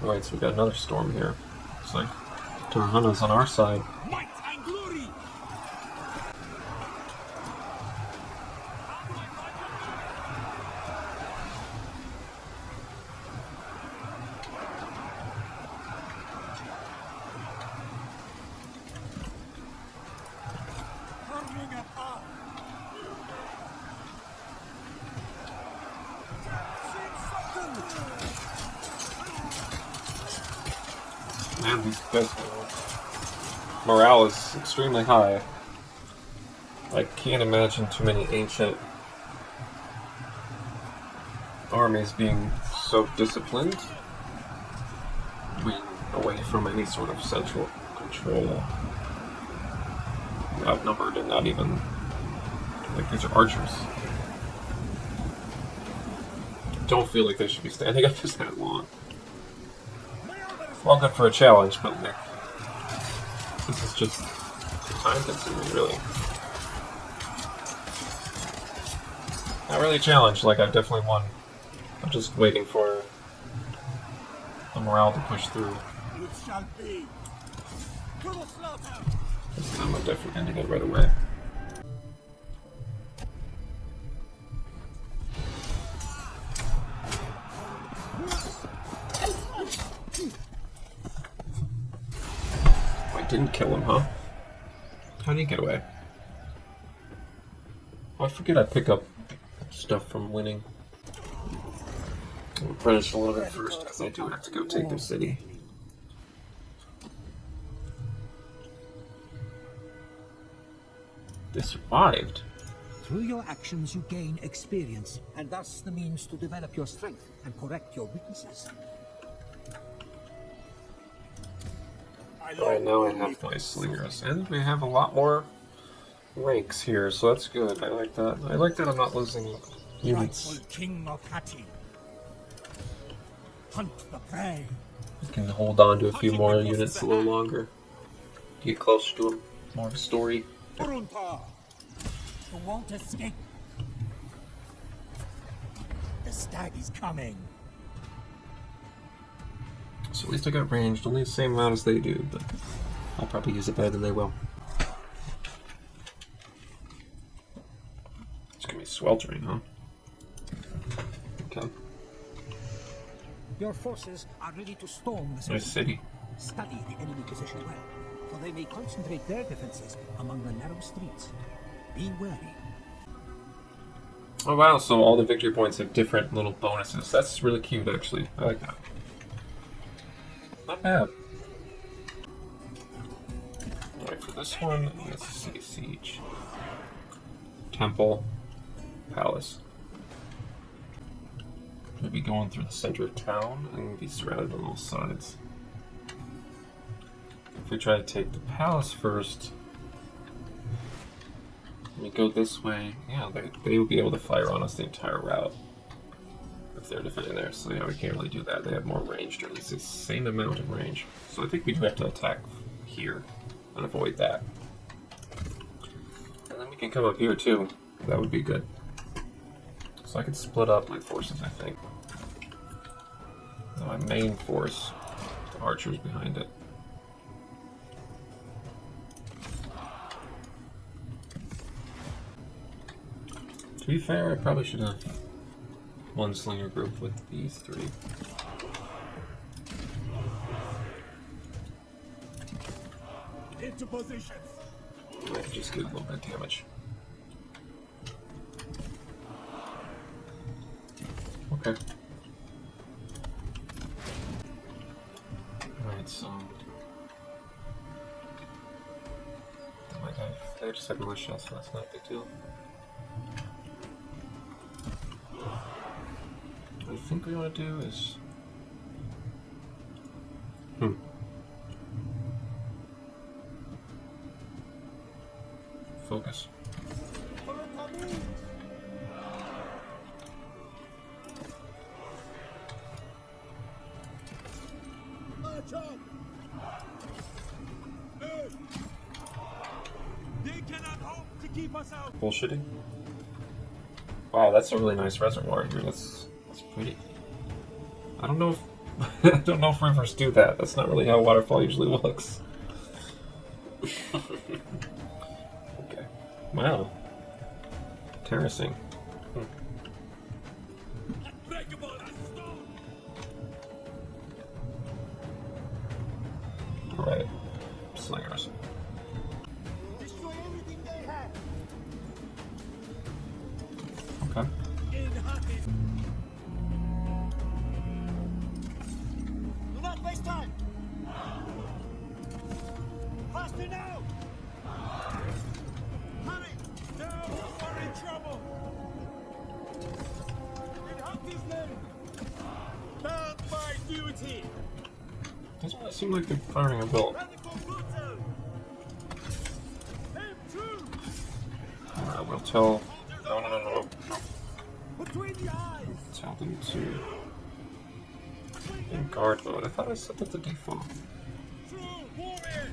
Alright, so we got another storm here. Looks like Taranis on our side. Might and glory! Man, these guys' morale is extremely high. I can't imagine too many ancient armies being so disciplined, being away from any sort of central control. Outnumbered and not even, like, these are archers. Don't feel like they should be standing up this that long. Well, good for a challenge, but like, this is just time-consuming, really. Not really a challenge, like, I've definitely won. I'm just waiting for the morale to push through. It shall be. To the slaughter! This time I'm definitely ending it right away. Didn't kill him, huh? How did he get away? Oh, I forget I pick up stuff from winning. I'll finish a little bit first, because I do have to go take the city. They survived. Through your actions, you gain experience, and thus the means to develop your strength and correct your weaknesses. Alright, now I have my slingers, and we have a lot more ranks here, so that's good. I like that. I like that I'm not losing units. Rightful King of Hati. Hunt the prey. I can hold on to a few more units a little longer. Get closer to them. More of a story. Perun, you won't escape. The stag is coming. So at least I got ranged, only the same amount as they do, but I'll probably use it better than they will. It's gonna be sweltering, huh? Okay. Your forces are ready to storm the Nice city. Study the enemy position well, for they may concentrate their defenses among the narrow streets. Be wary. Oh wow, so all the victory points have different little bonuses. That's really cute, actually. I like that. Not bad. Alright, for this one, let's see, siege. Temple. Palace. Maybe going through the center of town and be surrounded on all sides. If we try to take the palace first, we go this way, yeah, they will be able to fire on us the entire route if they're defending there. So yeah, we can't really do that. They have more range, or at least the same amount of range. So I think we do have to attack here and avoid that. And then we can come up here too. That would be good. So I could split up my forces, I think. My main force, the archers behind it. To be fair, I probably should have one slinger group with these three. Into positions. Might just get a little bit of damage. Okay. Alright, so they just have militia, so that's not a big deal. What I think we want to do is... Focus. They cannot hope to keep us out. Bullshitting? Wow, that's a really nice reservoir here. That's pretty. I don't know if I don't know if rivers do that. That's not really how a waterfall usually looks. Okay. Wow. Terracing. Alright. Slingers. Destroy everything they have. Okay. Do not waste time. Faster now. Hurry. Now we're in trouble. In Hunter's name. Bound by duty. Doesn't really seem like they're firing a bolt. Alright, we'll tell. No. Between the eyes. Tell them to. In guard mode. I thought I set that to default. True warriors.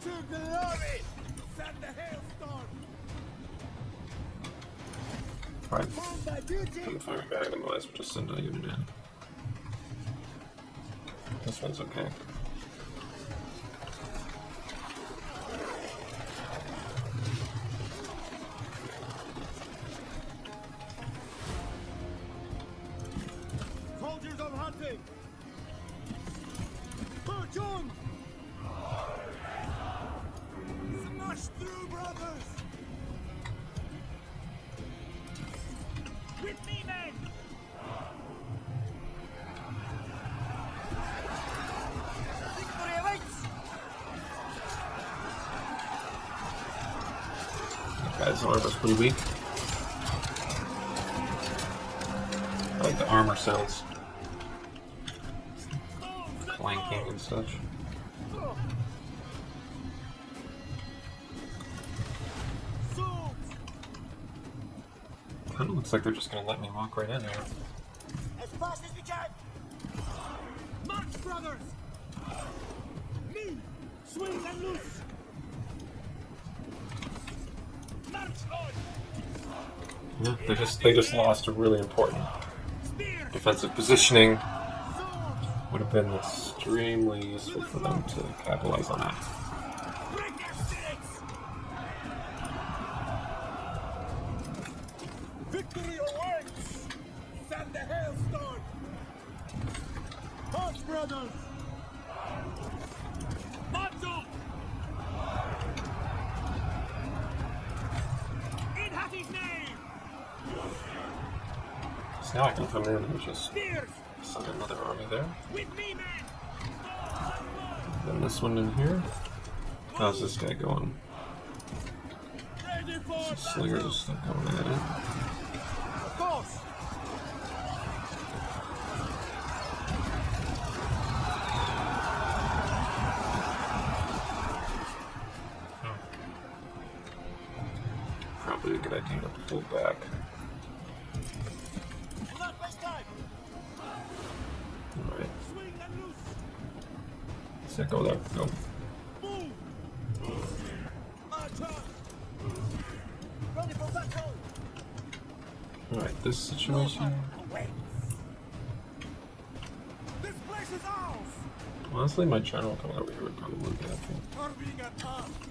To glory. Send the hailstorm. Right. Bound by duty. Couldn't fire back, otherwise we'll just send a unit in. This one's okay. Soldiers of hunting. Perun. Smash through, brothers. With me, men. Victory awaits. Guys, armor's pretty weak. I like the armor sounds. Clanking and such. Swords. Kinda looks like they're just gonna let me walk right in there. As fast as we can. March, brothers. Me. Swing and loose. March on. Yeah, they just lost a really important Spear. defensive positioning. Swords. Would have been extremely useful for them to capitalize on that. Break their sticks. Victory awaits. Send the hailstorm! Horse brothers! Monzo! In Hattie's name! So now I can come in and just Spears! send another army there. With me, men! Then this one in here. How's this guy going? Ready for Slingers are still coming at it. Of course! Probably a good idea to pull back. Not waste time! Alright. Swing and loose! So go there. Go. Move! March on! Ready for battle! Alright, this situation. This place is ours! Honestly, my general coming over here would probably be helpful. Are being attacked!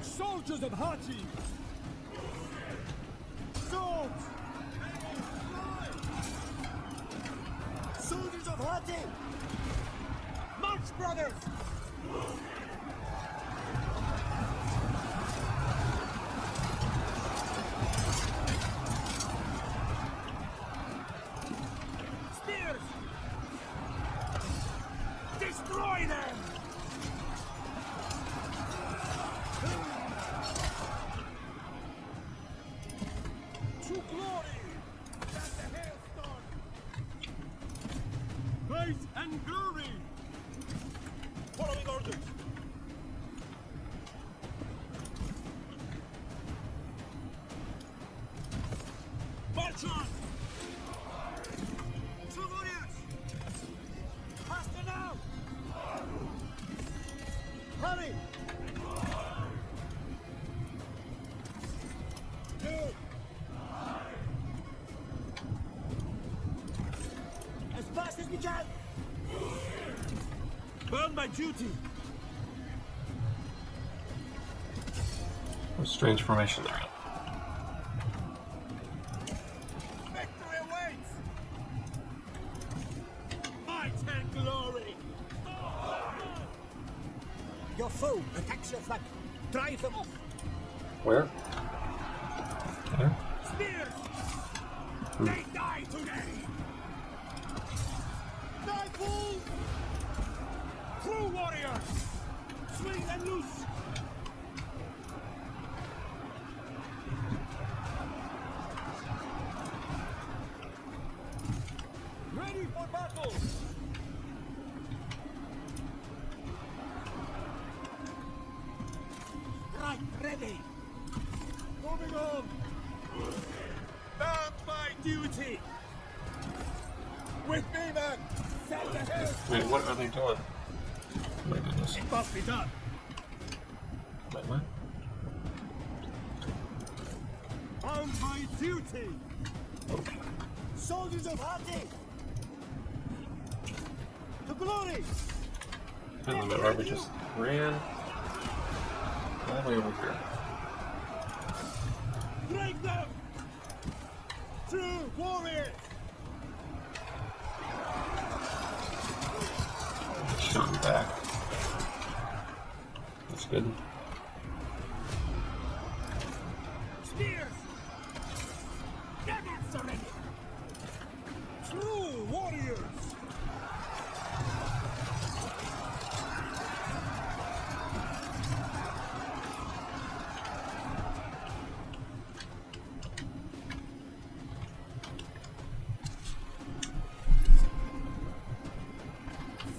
Soldiers of Hati! Swords! Soldiers of Hati! March, brothers! Spears! Destroy them! To glory! That's the hailstorm! Praise and glory! Following orders! March on! Two warriors! Faster now! Hurry! Two! As fast as we can! Burn my duty! A strange formation there. Victory awaits! Might and glory! Your foe attacks your flank. Drive them off! Where? There? Spears! They die today! Die, fools! True warriors! Swing and loose! Ready for battle! Right, ready! Moving on! Bound by duty! With me, man! Send the hill! Wait, what are they doing? Oh my goodness. It must be done! Wait, what? On my duty! Soldiers of Hati! To glory! And the rubber just ran all the way over here. Break them! True warriors! Shot him back. That's good. Spears! Never surrender! True warriors!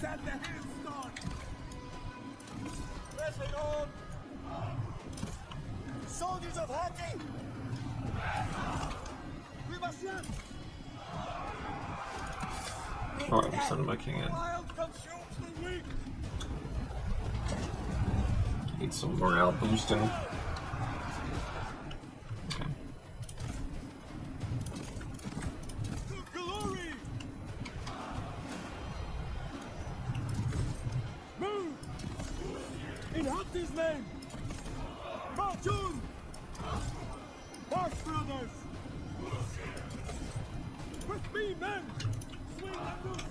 Set the hailstorm! Pressing on! Soldiers of Hati! We must run! Oh, I'm sending my king in. Wild consumes the weak! Need some morale boosting. Okay. To glory! Move! In Hati's name! March on! March, brothers! With me, men! Swing and loose!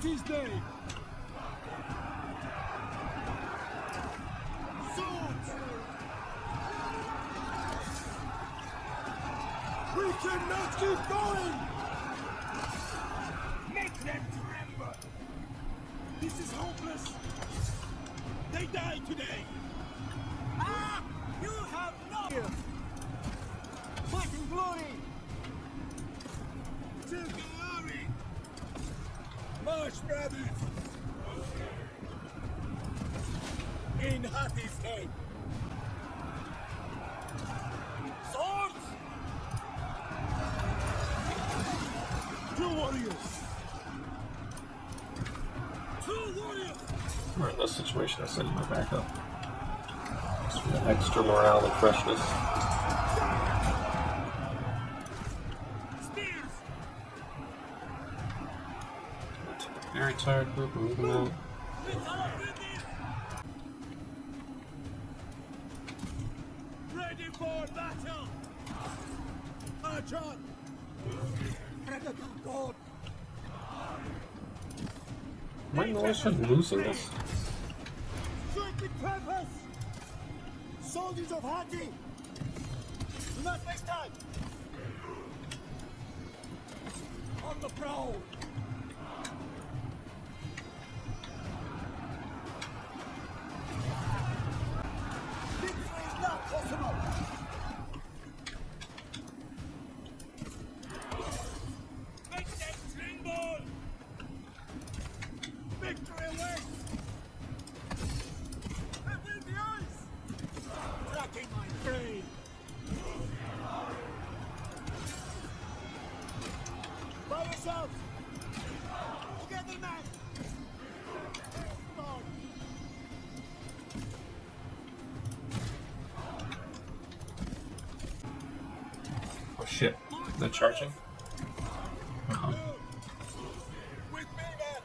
His day! Swords! We cannot keep going! Make them tremble! This is hopeless! They die today! Ah! You have no... Fighting glory! To glory! March, brothers! In Hatti's head! Swords! Two warriors! Two warriors! We're in this situation, I send my backup. Just for the extra morale and freshness. Very tired group, move them out. Ready for battle! March on! God! Am I always losing this? Strike with purpose! Soldiers of Hatti! Do not waste time! On the prowl! Victory is not possible! Make them tremble! Victory awaits! I will be yours! Tracking my prey! By yourself! Together, man! Lord. Oh shit. They're charging? Uh-huh. With me, man!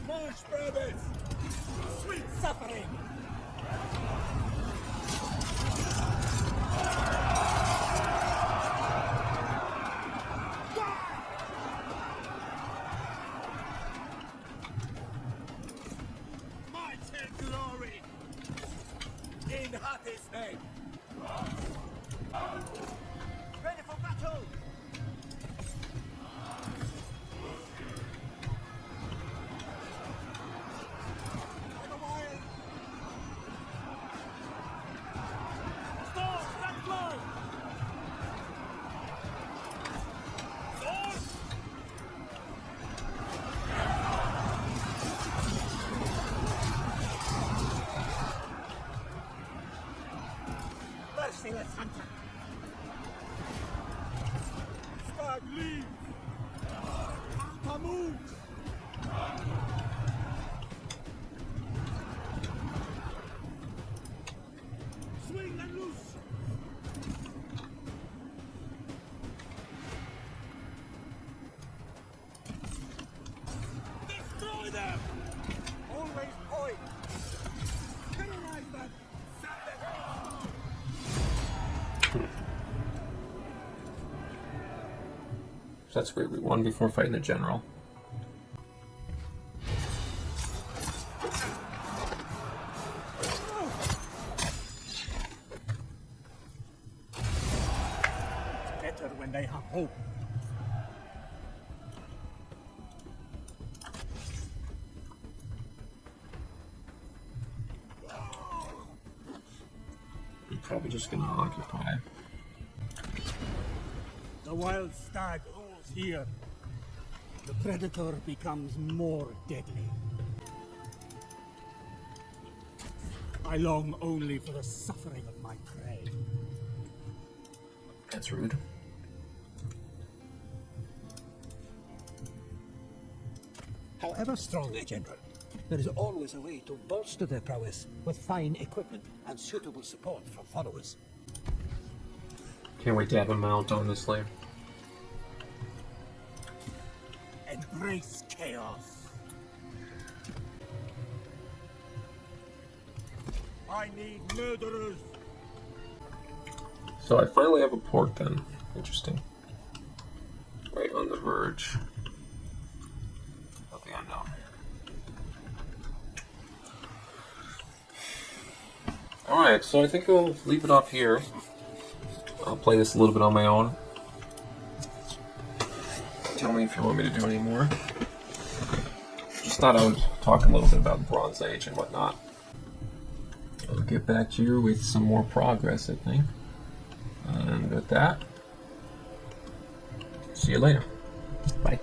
March, brothers! Sweet suffering! Might and glory! In Hatti's name! Ready for battle! For the wild! Storm and blow! Sword! Merciless hunter! Stag leave! Tamut! Swing and loose! Destroy them! Always point! Terrorize them! Sap them out! That's great, we won before fighting the general. Better when they have hope. I'm probably just gonna occupy. The wild stag rules here. The predator becomes more deadly. I long only for the suffering of my prey. That's rude. However strong a general, There is always a way to bolster their prowess with fine equipment and suitable support from followers. Can't wait to have a mount on this slave. Embrace chaos. I need murderers. So I finally have a port then. Interesting. Right on the verge of the unknown. Alright, so I think I'll leave it off here. I'll play this a little bit on my own. Tell me if you want me to do any more. Just thought I would talk a little bit about Bronze Age and whatnot. I'll get back to you with some more progress, I think. And with that, see you later. Bye.